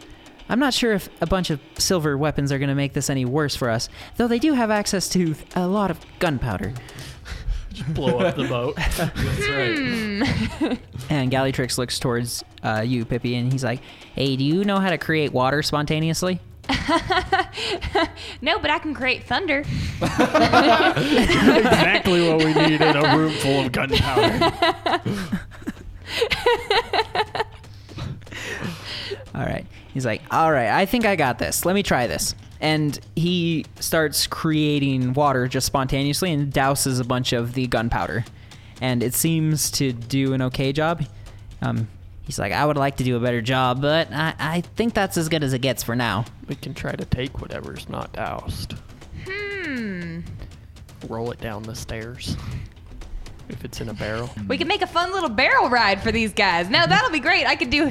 I'm not sure if a bunch of silver weapons are going to make this any worse for us, though they do have access to a lot of gunpowder. Just blow up the boat. That's right. And Gallytrix looks towards you, Pippi, and he's like, hey, do you know how to create water spontaneously? No, but I can create thunder. Exactly what we need in a room full of gunpowder. All right. He's like, all right, I think I got this. Let me try this. And he starts creating water just spontaneously and douses a bunch of the gunpowder. And it seems to do an okay job. He's like, I would like to do a better job, but I think that's as good as it gets for now. We can try to take whatever's not doused. Roll it down the stairs. If it's in a barrel. We can make a fun little barrel ride for these guys. Now that'll be great. I could do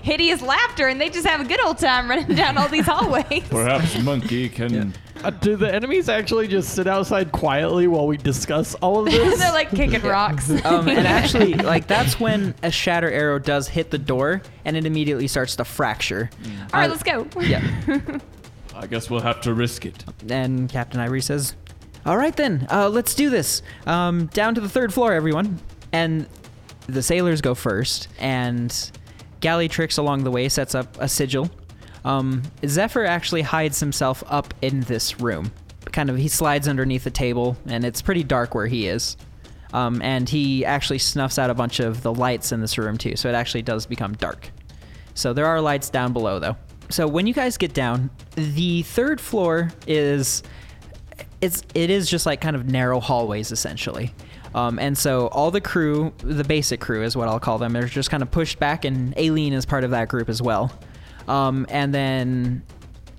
hideous laughter, and they just have a good old time running down all these hallways. Perhaps Monkey can... Do the enemies actually just sit outside quietly while we discuss all of this? They're like kicking rocks. And actually, like, that's when a shatter arrow does hit the door, and it immediately starts to fracture. All right, let's go. Yeah. I guess we'll have to risk it. And Captain Ivory says, all right then, let's do this. Down to the 3rd floor, everyone. And the sailors go first, and Gallytrix along the way sets up a sigil. Zephyr actually hides himself up in this room. He slides underneath the table, and it's pretty dark where he is. And he actually snuffs out a bunch of the lights in this room too, so it actually does become dark. So there are lights down below, though. So when you guys get down, the 3rd floor is... It is just like kind of narrow hallways, essentially. And so all the crew, the basic crew is what I'll call them, they're just kind of pushed back, and Aileen is part of that group as well. And then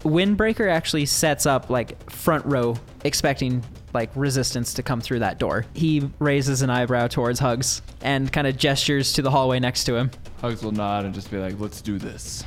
Windbreaker actually sets up like front row, expecting like resistance to come through that door. He raises an eyebrow towards Hugs and kind of gestures to the hallway next to him. Hugs will nod and just be like, let's do this.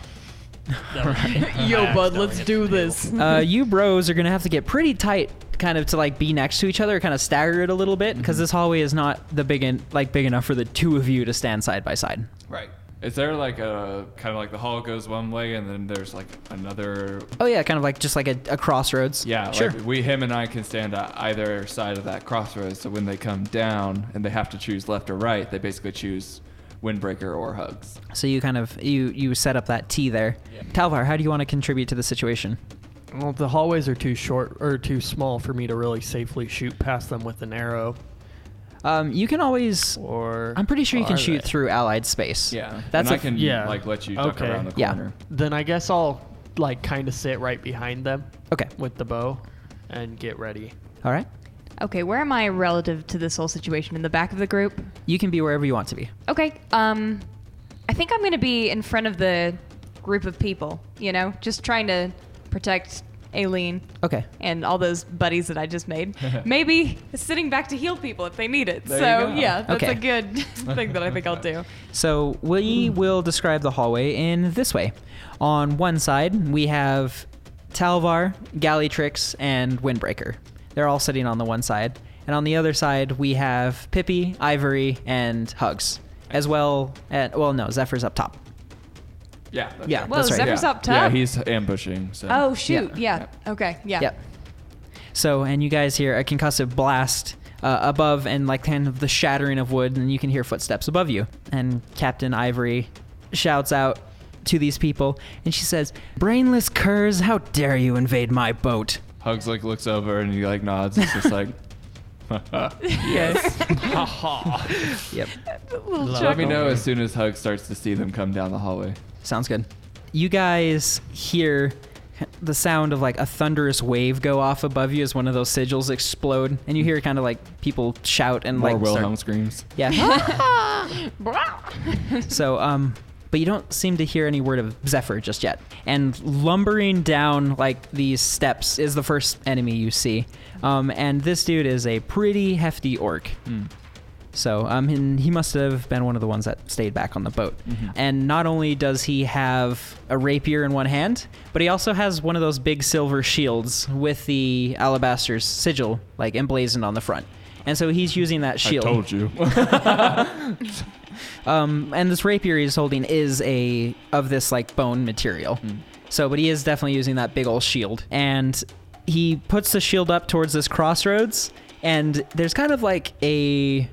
Yo, bud, let's do this. You bros are gonna have to get pretty tight, kind of to like be next to each other, kind of stagger it a little bit, because this hallway is not big enough for the two of you to stand side by side. Right. Is there like a kind of like the hall goes one way and then there's like another? Oh yeah, kind of like just like a crossroads. Yeah, sure. like him and I can stand at either side of that crossroads. So when they come down and they have to choose left or right, they basically choose Windbreaker or Hugs. So you kind of you set up that T there. Yeah. Talvar, how do you want to contribute to the situation? Well, the hallways are too short or too small for me to really safely shoot past them with an arrow. You can always. Or I'm pretty sure you can shoot through allied space. Yeah, that's and I can like let you duck Okay. around the Yeah. corner. Then I guess I'll like kind of sit right behind them Okay. with the bow and get ready. All right. Okay, where am I relative to this whole situation? In the back of the group? You can be wherever you want to be. Okay, I think I'm going to be in front of the group of people, just trying to protect Aileen Okay. and all those buddies that I just made. Maybe sitting back to heal people if they need it. There So, you go. yeah, that's Okay. a good thing that I think I'll do. So we will describe the hallway in this way. On one side, we have Talvar, Gallitrix, and Windbreaker. They're all sitting on the one side. And on the other side, we have Pippi, Ivory, and Hugs. As well no, Zephyr's up top. Yeah. Yeah, Whoa, that's right. Zephyr's up top? Yeah, he's ambushing. So. Oh, shoot. Yeah. Okay. Yeah. Yep. So, and you guys hear a concussive blast above and like kind of the shattering of wood, and you can hear footsteps above you. And Captain Ivory shouts out to these people, and she says, "Brainless curs, how dare you invade my boat?" Hugs like looks over and he like nods. It's just like, Yes. Yep. let me know as soon as Hugs starts to see them come down the hallway. Sounds good. You guys hear the sound of like a thunderous wave go off above you as one of those sigils explode, and you hear kind of like people shout and More like Wilhelm screams. Yeah. So, but you don't seem to hear any word of Zephyr just yet. And lumbering down like these steps is the first enemy you see. And this dude is a pretty hefty orc. So, and he must have been one of the ones that stayed back on the boat. And not only does he have a rapier in one hand, but he also has one of those big silver shields with the Alabaster's sigil like emblazoned on the front. And so he's using that shield. I told you. And this rapier he's holding is of this like bone material. So, but he is definitely using that big old shield. And he puts the shield up towards this crossroads, and there's kind of like a,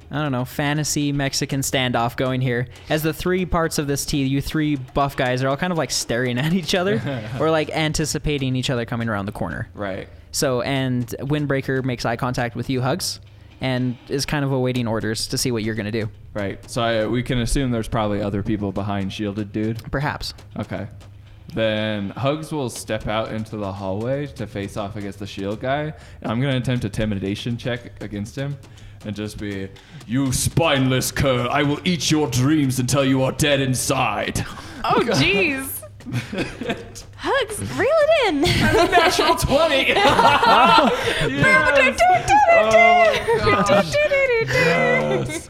fantasy Mexican standoff going here. As the three parts of this T, you three buff guys are all kind of like staring at each other or like anticipating each other coming around the corner. Right. So, and Windbreaker makes eye contact with you, Hugs, and is kind of awaiting orders to see what you're going to do. Right. So we can assume there's probably other people behind Shielded Dude. Perhaps. Okay. Then Hugs will step out into the hallway to face off against the shield guy. And I'm going to attempt a intimidation check against him and just be, "You spineless cur, I will eat your dreams until you are dead inside." Oh, jeez. Hugs, reel it in. Natural 20! Yes.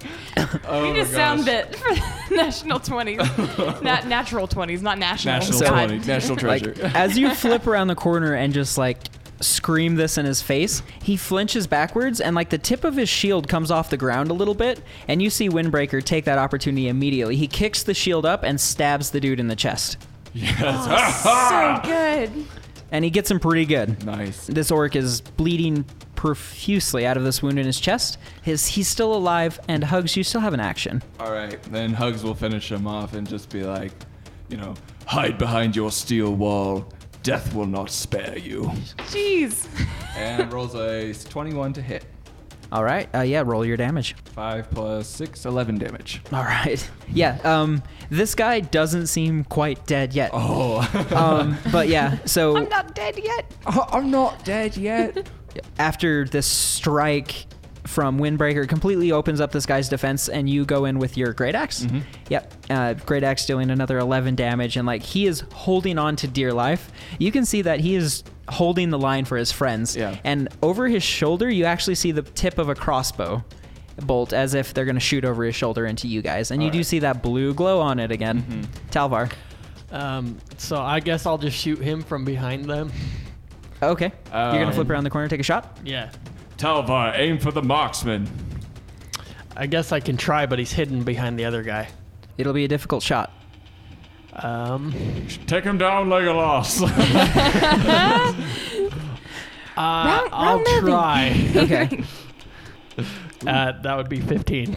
Oh We just sound bit for national 20s. Not natural 20s, not national. National God. 20, national treasure. Like, as you flip around the corner and just like scream this in his face, he flinches backwards and like the tip of his shield comes off the ground a little bit, and you see Windbreaker take that opportunity immediately. He kicks the shield up and stabs the dude in the chest. Yes. So good. And he gets him pretty good. Nice. This orc is bleeding profusely out of this wound in his chest. He's still alive, and Hugs, you still have an action. All right. Then Hugs will finish him off and just be like, hide behind your steel wall. Death will not spare you. Jeez. And rolls a 21 to hit. All right. Yeah, roll your damage. 5 plus 6, 11 damage. All right. Yeah, this guy doesn't seem quite dead yet. Oh. But yeah, so I'm not dead yet. I'm not dead yet. after this strike from Windbreaker completely opens up this guy's defense, and you go in with your Great Axe. Mm-hmm. Yep. Great Axe dealing another 11 damage, and like he is holding on to dear life. You can see that he is holding the line for his friends. Yeah. And over his shoulder, you actually see the tip of a crossbow bolt as if they're going to shoot over his shoulder into you guys. And you do see that blue glow on it again. Talvar. So I guess I'll just shoot him from behind them. Okay. You're going to flip around the corner, take a shot? Yeah. Talvar, aim for the marksman. I guess I can try, but he's hidden behind the other guy. It'll be a difficult shot. Take him down, Legolas. I'll try. Okay. That would be 15.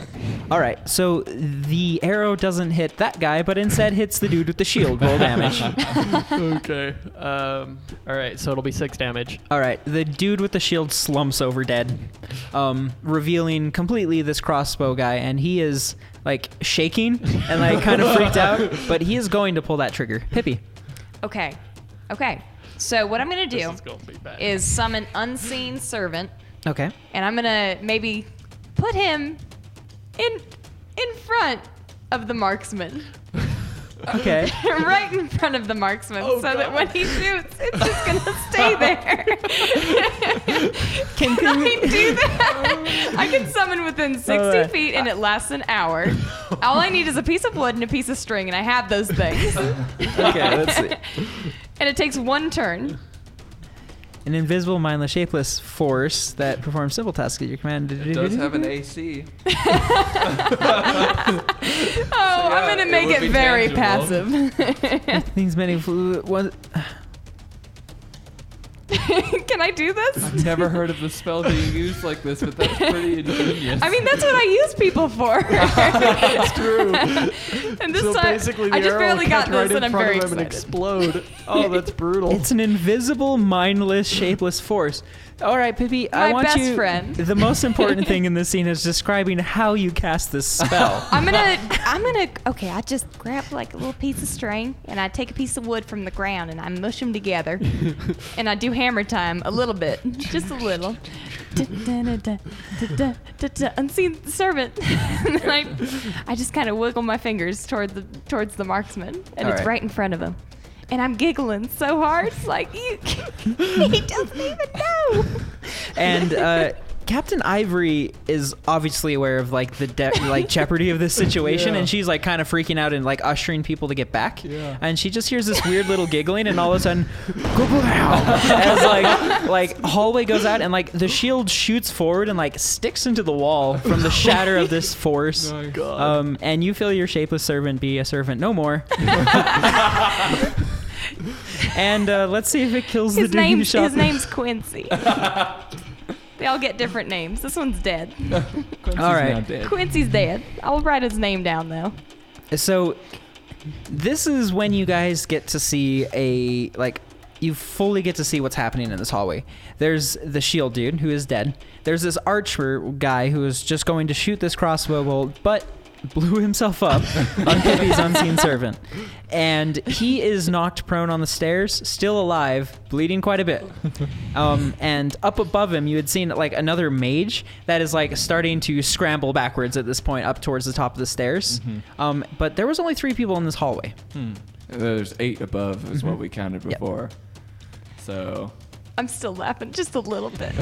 All right. So the arrow doesn't hit that guy, but instead hits the dude with the shield. Roll damage. Okay. All right, so it'll be 6 damage. All right. The dude with the shield slumps over dead, revealing completely this crossbow guy, and he is like shaking and like kind of freaked out, but he is going to pull that trigger. Pippi. Okay. So what I'm gonna do This is gonna be bad. is summon Unseen Servant, Okay. and I'm gonna maybe put him in front of the marksman. Okay. Right in front of the marksman, so that when he shoots, it's just gonna stay there. Can I do that? I can summon within 60 feet, and it lasts an hour. All I need is a piece of wood and a piece of string, and I have those things. Okay. Let's see. And it takes 1 turn. An invisible, mindless, shapeless force that performs simple tasks at your command. It does have an AC. I'm gonna make would it be very tangible. passive. Things many what? Can I do this? I've never heard of the spell being used like this, but that's pretty ingenious. I mean, that's what I use people for. That's true. And this So time, basically, the I just arrow barely will got catch this, right in and I'm front very of him and excited. explode. Oh, that's brutal. It's an invisible, mindless, shapeless force. All right, Pippi, I My want best you. friend. The most important thing in this scene is describing how you cast this spell. I'm gonna. Okay, I just grab like a little piece of string, and I take a piece of wood from the ground, and I mush them together, and I do hammer time a little bit, just a little. Unseen Servant. And then I just kind of wiggle my fingers towards the marksman, and All it's right. right in front of him. And I'm giggling so hard, it's like, he doesn't even know. And Captain Ivory is obviously aware of like the jeopardy of this situation, Yeah. and she's like kind of freaking out and like ushering people to get back. Yeah. And she just hears this weird little giggling, and all of a sudden, as like hallway goes out, and like the shield shoots forward and like sticks into the wall from the shatter of this force. God. And you feel your shapeless servant be a servant no more. And let's see if it kills the dude who shot His name's Quincy. They all get different names. This one's dead. Quincy's All right. now dead. Quincy's dead. I'll write his name down though. So this is when you guys get to see you fully get to see what's happening in this hallway. There's the shield dude who is dead. There's this archer guy who is just going to shoot this crossbow bolt, but blew himself up on Pippi's unseen servant. And he is knocked prone on the stairs, still alive, bleeding quite a bit. And up above him, you had seen like another mage that is like starting to scramble backwards at this point up towards the top of the stairs. But there was only 3 people in this hallway. There's 8 above is what we counted Yep. before. So, I'm still laughing just a little bit.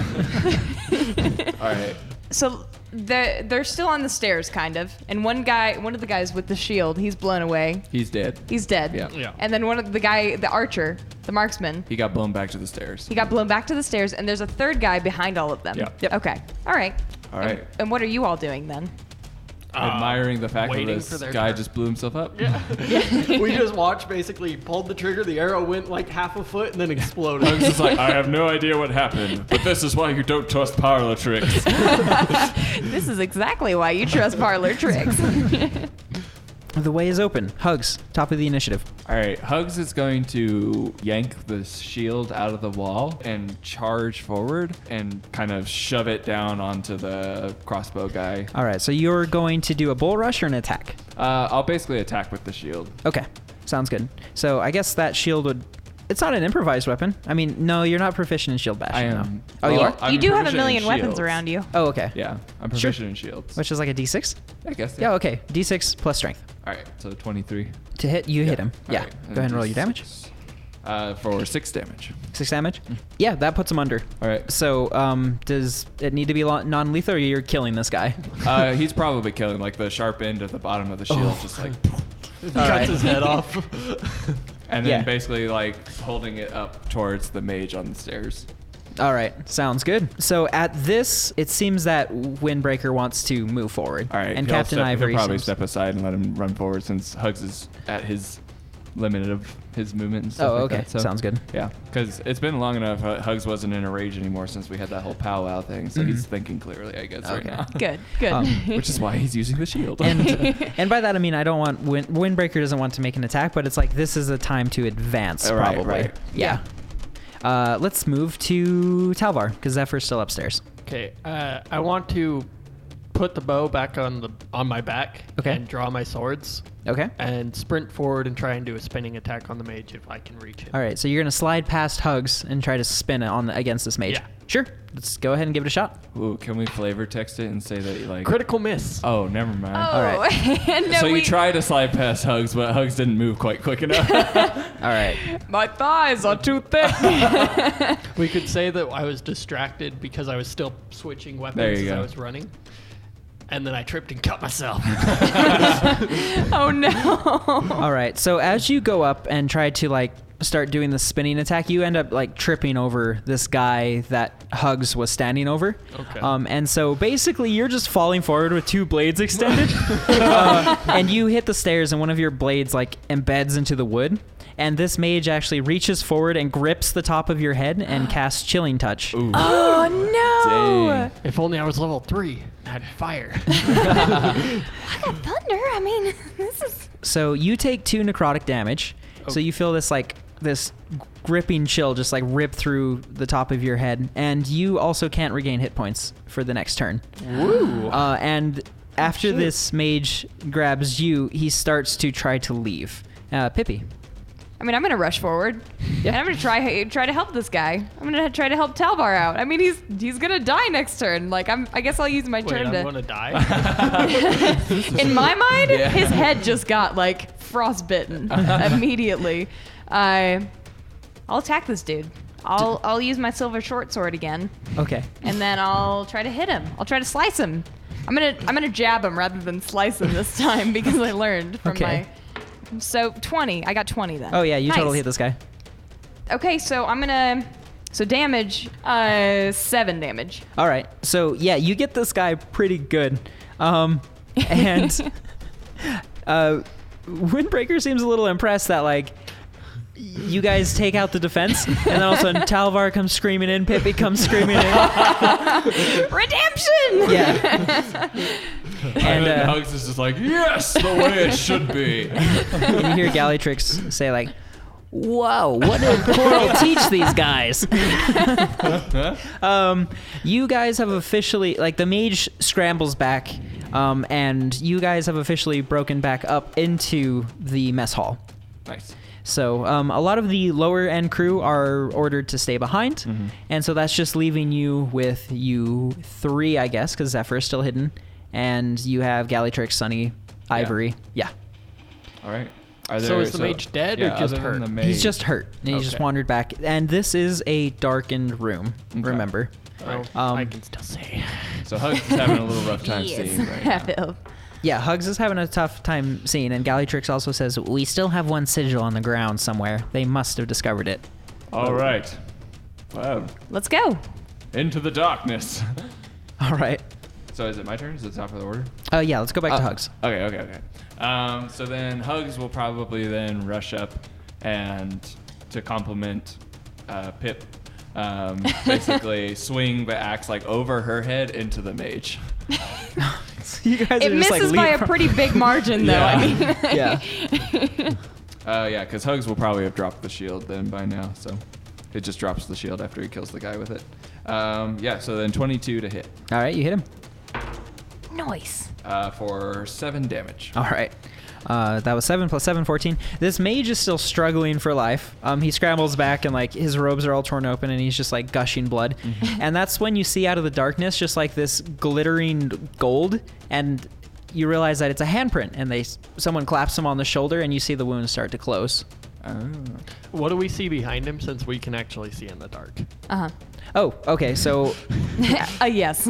all right. So they're still on the stairs, kind of. And one of the guys with the shield, he's blown away. He's dead. He's dead. Yeah. Yeah. And then one of the archer, the marksman, He got blown back to the stairs. he got blown back to the stairs, and there's a third guy behind all of them. Yeah. Yep. Okay. All right. All right. And what are you all doing then? Admiring the fact that waiting this for their guy turn. just blew himself up. We just watched, basically pulled the trigger, the arrow went like half a foot and then exploded. I was just like, I have no idea what happened, but this is why you don't trust parlor tricks. This is exactly why you trust parlor tricks. The way is open. Hugs, top of the initiative. All right, Hugs is going to yank the shield out of the wall and charge forward and kind of shove it down onto the crossbow guy. All right, so you're going to do a bull rush or an attack? I'll basically attack with the shield. Okay, sounds good. So I guess that shield would... It's not an improvised weapon. I mean, no, you're not proficient in shield bashing. I no. am. Oh, you are? I'm You do have a proficient in million weapons shields. around you. Oh, okay. Yeah, I'm proficient in shields. Which is like a d6? I guess. Yeah, okay. d6 plus strength. All right, so 23. To hit, you hit him. All Yeah. right, Go ahead and roll your damage. For 6 damage. 6 damage? Yeah, that puts him under. All right. So, does it need to be non-lethal, or you're killing this guy? He's probably killing, like, the sharp end at the bottom of the shield, just like... Cuts his head off. And then Yeah. basically, like, holding it up towards the mage on the stairs. All right, sounds good. So at this, it seems that Windbreaker wants to move forward. All right. And Captain Ivory He'll probably seems- step aside and let him run forward since Hugs is at his limit of his movement and stuff Oh, like okay. that. So, Sounds good. Yeah, because it's been long enough. Hugs wasn't in a rage anymore since we had that whole powwow thing, so he's thinking clearly, I guess, right Okay. now. Good. Which is why he's using the shield. And by that I mean I don't want Windbreaker doesn't want to make an attack, but it's like this is a time to advance, Right, probably. right. Yeah. Let's move to Talvar because Zephyr's still upstairs. Okay, I want to put the bow back on my back. Okay. And draw my swords Okay. and sprint forward and try and do a spinning attack on the mage if I can reach him. All right. So you're gonna slide past Hugs and try to spin it against this mage. Yeah. Sure. Let's go ahead and give it a shot. Ooh, can we flavor text it and say that, like... Critical miss. Oh, never mind. Oh, right. no, So you we- try to slide past Hugs, but Hugs didn't move quite quick enough. All right. My thighs are too thick. We could say that I was distracted because I was still switching There weapons you as I go. was running. And then I tripped and cut myself. Oh no. All right. So as you go up and try to like start doing the spinning attack, you end up like tripping over this guy that Hugs was standing over. Okay. And so basically you're just falling forward with 2 blades extended. And you hit the stairs and one of your blades like embeds into the wood. And this mage actually reaches forward and grips the top of your head and casts Chilling Touch. Ooh. Oh no. Dang. If only I was level 3. I had fire. I got thunder. I mean, this is. So you take 2 necrotic damage. So you feel this gripping chill just like rip through the top of your head, and you also can't regain hit points for the next turn. Woo. And after this mage grabs you, he starts to try to leave. Pippi. I mean, I'm gonna rush forward, Yeah. and I'm gonna try to help this guy. I'm gonna try to help Talvar out. I mean, he's gonna die next turn. Like I guess I'll use my Wait, turn I'm to. going to die? In my mind, his head just got like frostbitten immediately. I'll attack this dude. I'll use my silver short sword again, Okay. and then I'll try to hit him. I'll try to slice him. I'm gonna jab him rather than slice him this time because I learned from Okay. So 20. I got 20 then. Oh yeah, you Nice. totally hit this guy. Okay, so I'm gonna. So damage, 7 damage. All right. So yeah, you get this guy pretty good. And Windbreaker seems a little impressed that like you guys take out the defense, and then all of a sudden Talvar comes screaming in, Pippi comes screaming in. Redemption! Yeah. And then Hugs is just like, yes, the way it should be. And you hear Gallitrix say like, "Whoa, what did Coral teach these guys?" You guys have officially, like, the mage scrambles back, and you guys have officially broken back up into the mess hall. Nice. So a lot of the lower end crew are ordered to stay behind, and so that's just leaving you with you 3, I guess, because Zephyr is still hidden, and you have Gallitrix, Sunny, Ivory. Yeah. All right. So is the mage dead or just other than hurt? the mage- He's just hurt, and he just Okay. wandered back. And this is a darkened room, remember. Oh, Um, I can still see. So Hugs is having a little rough time seeing right now. Phil. Yeah, Hugs is having a tough time seeing, and Gallitrix also says, "We still have one sigil on the ground somewhere. They must have discovered it." All right. Wow. Let's go. Into the darkness. All right. So is it my turn? Is it top of the order? Yeah, let's go back to Hugs. Okay. So then Hugs will probably then rush up and to compliment Pip, basically swing the axe like over her head into the mage. You guys It are just like misses by a leap- pretty big margin, though. I mean, Yeah. Yeah, because Hugs will probably have dropped the shield then by now, so it just drops the shield after he kills the guy with it. Yeah, so then 22 to hit All right, you hit him. nice. for 7 damage. All right. That was 7 plus 7, 14. This mage is still struggling for life. He scrambles back and like his robes are all torn open and he's just like gushing blood. And that's when you see out of the darkness just like this glittering gold, and you realize that it's a handprint, and someone claps him on the shoulder and you see the wounds start to close. What do we see behind him since we can actually see in the dark? Oh, okay. So Yes.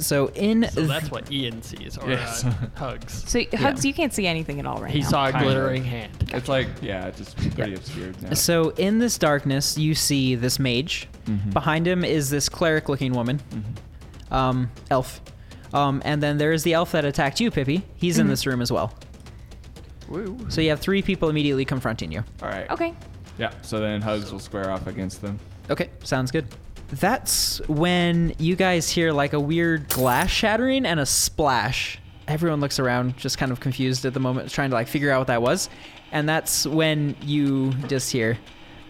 so in So that's what Ian sees, or Yes. Hugs. So Hugs, you can't see anything at all right He now. saw a Kind of. glittering hand. It's like, yeah, it's just pretty obscured now. So in this darkness, you see this mage. Behind him is this cleric-looking woman, elf, and then there is the elf that attacked you, Pippi. He's in this room as well. Woo. So you have 3 people immediately confronting you. All right. Okay. Yeah, so then Hugs will square off against them. Okay, sounds good. That's when you guys hear like a weird glass shattering and a splash. Everyone looks around, just kind of confused at the moment, trying to like figure out what that was. And that's when you just hear,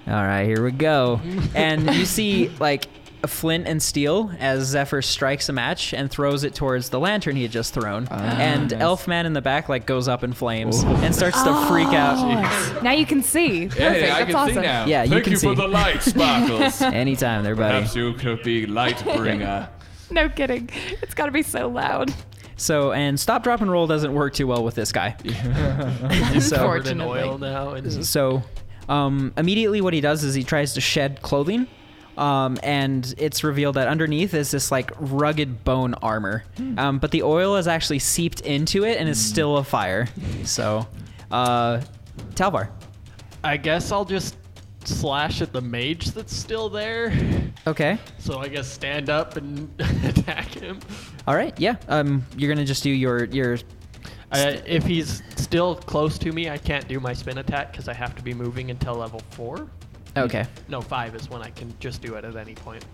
all right, here we go. And you see like a flint and steel as Zephyr strikes a match and throws it towards the lantern he had just thrown. And nice. Elfman in the back like goes up in flames and starts to freak out. Now you can see. Perfect. Hey, I That's can awesome. see now. Yeah, you Thank can you see. for the light, Sparkles. Anytime there, buddy. Perhaps you could be light bringer. No kidding. It's got to be so loud. So, and stop, drop, and roll doesn't work too well with this guy. So, Covered in Unfortunately. oil now. And so immediately what he does is he tries to shed clothing. And it's revealed that underneath is this like rugged bone armor. But the oil has actually seeped into it and is still afire. So, Talvar. I guess I'll just slash at the mage that's still there. Okay. So I guess stand up and attack him. All right. Yeah. You're gonna just do your If he's still close to me, I can't do my spin attack because I have to be moving until level 4. Okay. No, 5 is when I can just do it at any point.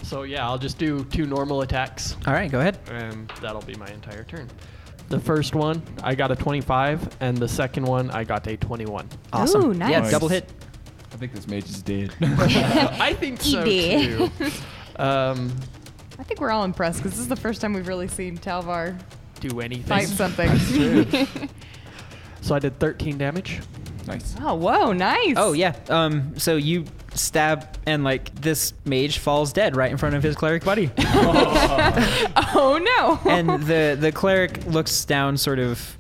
So yeah, I'll just do 2 normal attacks, All right. Go ahead. and that'll be my entire turn. The first one, I got a 25, and the second one, I got a 21. Awesome. Ooh, nice. Yeah. Double hit. I think this mage is dead. I think so too. I think we're all impressed because this is the first time we've really seen Talvar Do anything. fight something. So I did 13 damage. Nice. Oh, whoa, nice. Oh yeah. So you stab and like this mage falls dead right in front of his cleric buddy. Oh, no. And the cleric looks down sort of,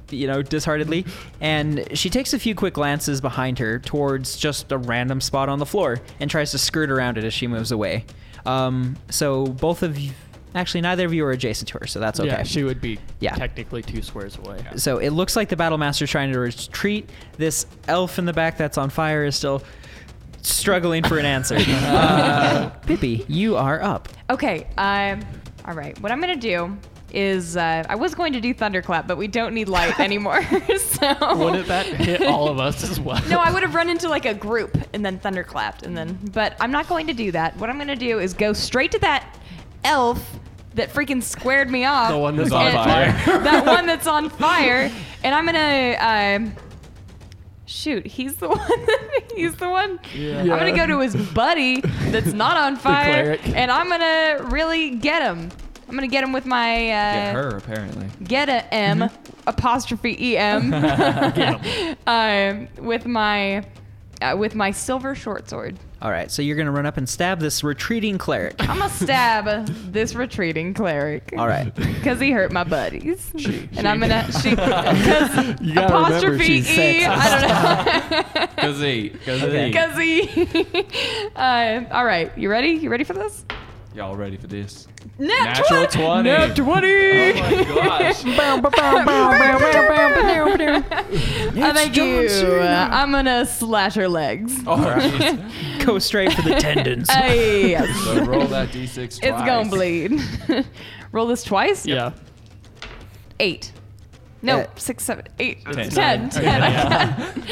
disheartedly, and she takes a few quick glances behind her towards just a random spot on the floor and tries to skirt around it as she moves away. So both of you, actually neither of you are adjacent to her, so that's okay. Yeah, she would be Yeah. technically 2 squares away. So it looks like the battle master's trying to retreat. This elf in the back that's on fire is still struggling for an answer. Pippi, you are up. Okay, all right. What I'm going to do is I was going to do Thunderclap, but we don't need light anymore. So Wouldn't that hit all of us as well? No, I would have run into like a group and then thunderclapped but I'm not going to do that. What I'm going to do is go straight to that elf that freaking squared me off. The one that's on on fire. fire. That one that's on fire. And I'm going to shoot, he's the one. Yeah. I'm going to go to his buddy that's not on fire cleric. and I'm going to really get him. I'm going to get him with my Get her, apparently. get a M apostrophe EM with my silver short sword. All right, so you're going to run up and stab this retreating cleric. I'm gonna stab this retreating cleric. All right. Because he hurt my buddies. I'm gonna because You gotta remember apostrophe she's E. sexist. I don't know. Cause he. Okay. Because he. All right, you ready? You ready for this? Y'all ready for this? Natural 20. Nat 20. Oh my gosh. Thank you. I'm gonna slash her legs. All right. Go straight for the tendons. Hey, yes. So roll that d6 twice. It's gonna bleed. Roll this twice? Yeah. 8. No, Uh, 6, 7, 8, Ten. 10. 10.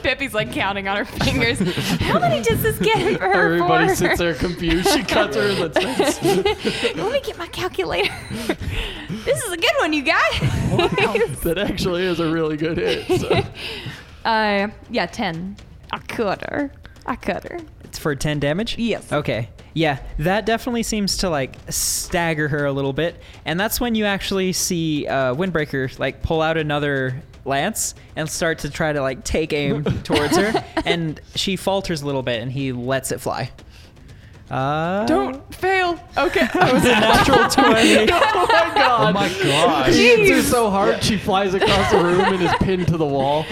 Pippi's like counting on her fingers. How many does this get for her? Everybody for? sits there confused. She cuts her in the face. Let me get my calculator. This is a good one, you guys. That actually is a really good hit. So. Yeah, 10. I cut her. It's for 10 damage? Yes. Okay. Yeah, that definitely seems to like stagger her a little bit. And that's when you actually see Windbreaker like pull out another lance and start to try to like take aim towards her. And she falters a little bit and he lets it fly. Don't fail. Okay. That was a natural 20. Oh my god. Oh my gosh. She hits her so hard she flies across the room and is pinned to the wall.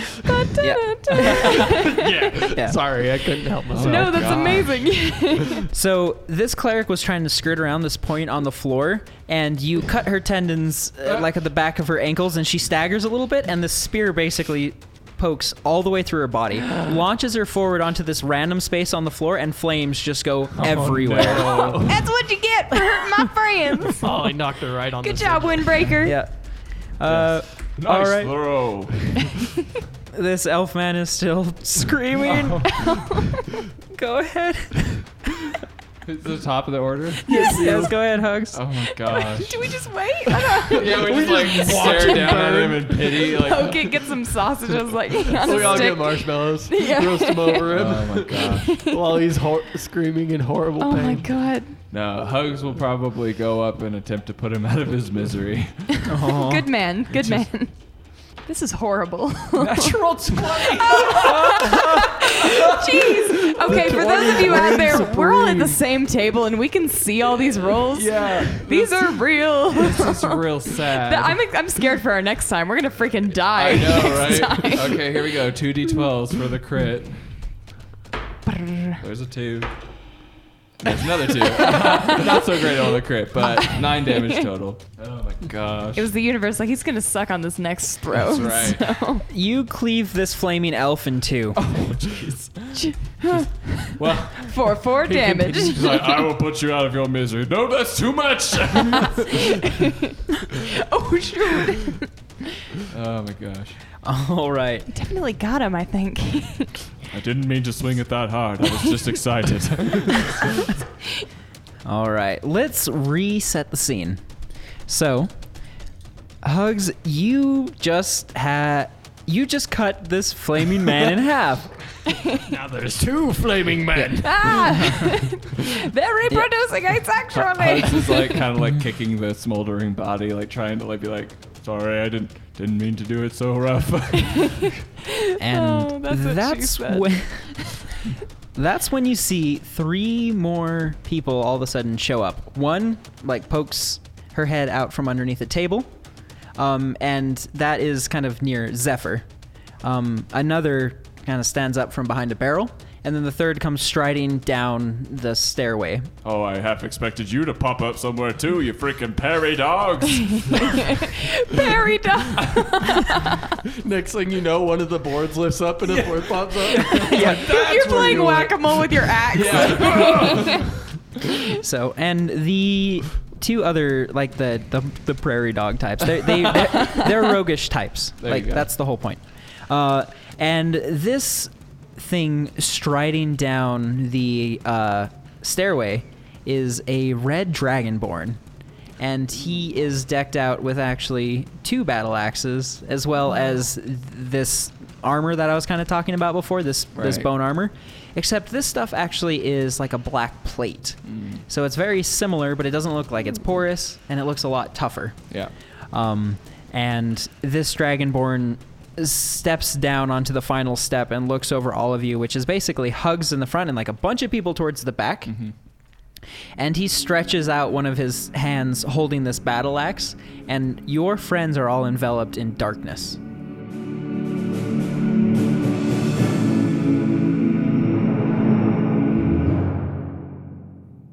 Yeah. Sorry, I couldn't help myself. No, that's God. amazing. So this cleric was trying to skirt around this point on the floor, and you cut her tendons like at the back of her ankles, and she staggers a little bit, and the spear basically pokes all the way through her body, launches her forward onto this random space on the floor, and flames just go everywhere. No. That's what you get for hurting my friends. Oh, I knocked her right on Good the job, Windbreaker. Yeah. Nice all right. throw. This elf man is still screaming. Go ahead. Is the top of the order? Yes, go ahead, Hugs. Oh my gosh. Do we just wait? I don't know. Yeah, we just like stare down at him in pity. Like, Poke it, get some sausages like on We a all stick. get marshmallows. Yeah. Roast them over him oh my gosh. while he's screaming in horrible Oh pain. my god. No, Hugs will probably go up and attempt to put him out of his misery. Aw. Good man. Good man. This is horrible. Natural 20. Jeez. Okay, for those of you out there, we're all at the same table and we can see all these rolls. Yeah. These are real. This is real sad. I'm scared for our next time. We're gonna freaking die. I know, next right? time. Okay, here we go. 2d12s for the crit. There's a 2. There's another 2. Not so great on the crit, but 9 damage total. Oh my gosh. It was the universe. Like, he's gonna suck on this next throw. That's right. So. You cleave this flaming elf in two. Oh jeez. Well, For 4 damage. he's like, I will put you out of your misery. No, that's too much. Oh shoot. Oh my gosh. All right. Definitely got him, I think. I didn't mean to swing it that hard. I was just excited. All right. Let's reset the scene. So, Hugs, you just cut this flaming man in half. Now there's 2 flaming men. They're reproducing asexually. Hugs is like kind of like kicking the smoldering body, like trying to like be like, sorry, I didn't mean to do it so rough. And that's what she said. when that's when you see 3 more people all of a sudden show up. One like pokes her head out from underneath a table, and that is kind of near Zephyr. Another kind of stands up from behind a barrel, and then the third comes striding down the stairway. Oh, I half expected you to pop up somewhere too, you freaking prairie dogs. Prairie dog. Next thing you know, one of the boards lifts up and a board pops up. You're playing whack-a-mole with your axe. So, and the 2 other, like the prairie dog types, they're roguish types. There Like you go. that's the whole point. And this thing striding down the stairway is a red dragonborn, and he is decked out with actually 2 battle axes, as well as this armor that I was kind of talking about before, this Right. bone armor, except this stuff actually is like a black plate. So it's very similar, but it doesn't look like it's porous, and it looks a lot tougher. Yeah. And this dragonborn steps down onto the final step and looks over all of you, which is basically Hugs in the front and like a bunch of people towards the back. And he stretches out one of his hands holding this battle axe, and your friends are all enveloped in darkness.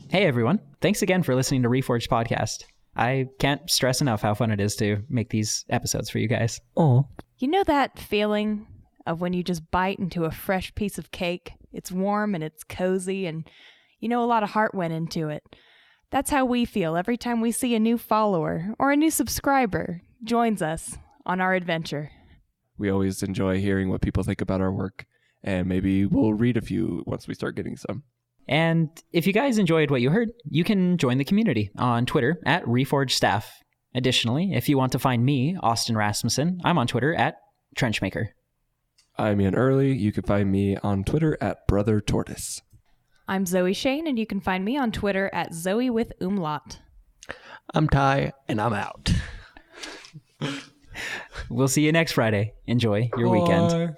Hey everyone, thanks again for listening to Reforged Podcast. I can't stress enough how fun it is to make these episodes for you guys. Oh. You know that feeling of when you just bite into a fresh piece of cake? It's warm and it's cozy and you know a lot of heart went into it. That's how we feel every time we see a new follower or a new subscriber joins us on our adventure. We always enjoy hearing what people think about our work, and maybe we'll read a few once we start getting some. And if you guys enjoyed what you heard, you can join the community on Twitter at ReforgedStaff. Additionally, if you want to find me, Austin Rasmussen, I'm on Twitter at Trenchmaker. I'm Ian Early. You can find me on Twitter at Brother Tortoise. I'm Zoe Shane, and you can find me on Twitter at Zoe with umlaut. I'm Ty, and I'm out. We'll see you next Friday. Enjoy your weekend.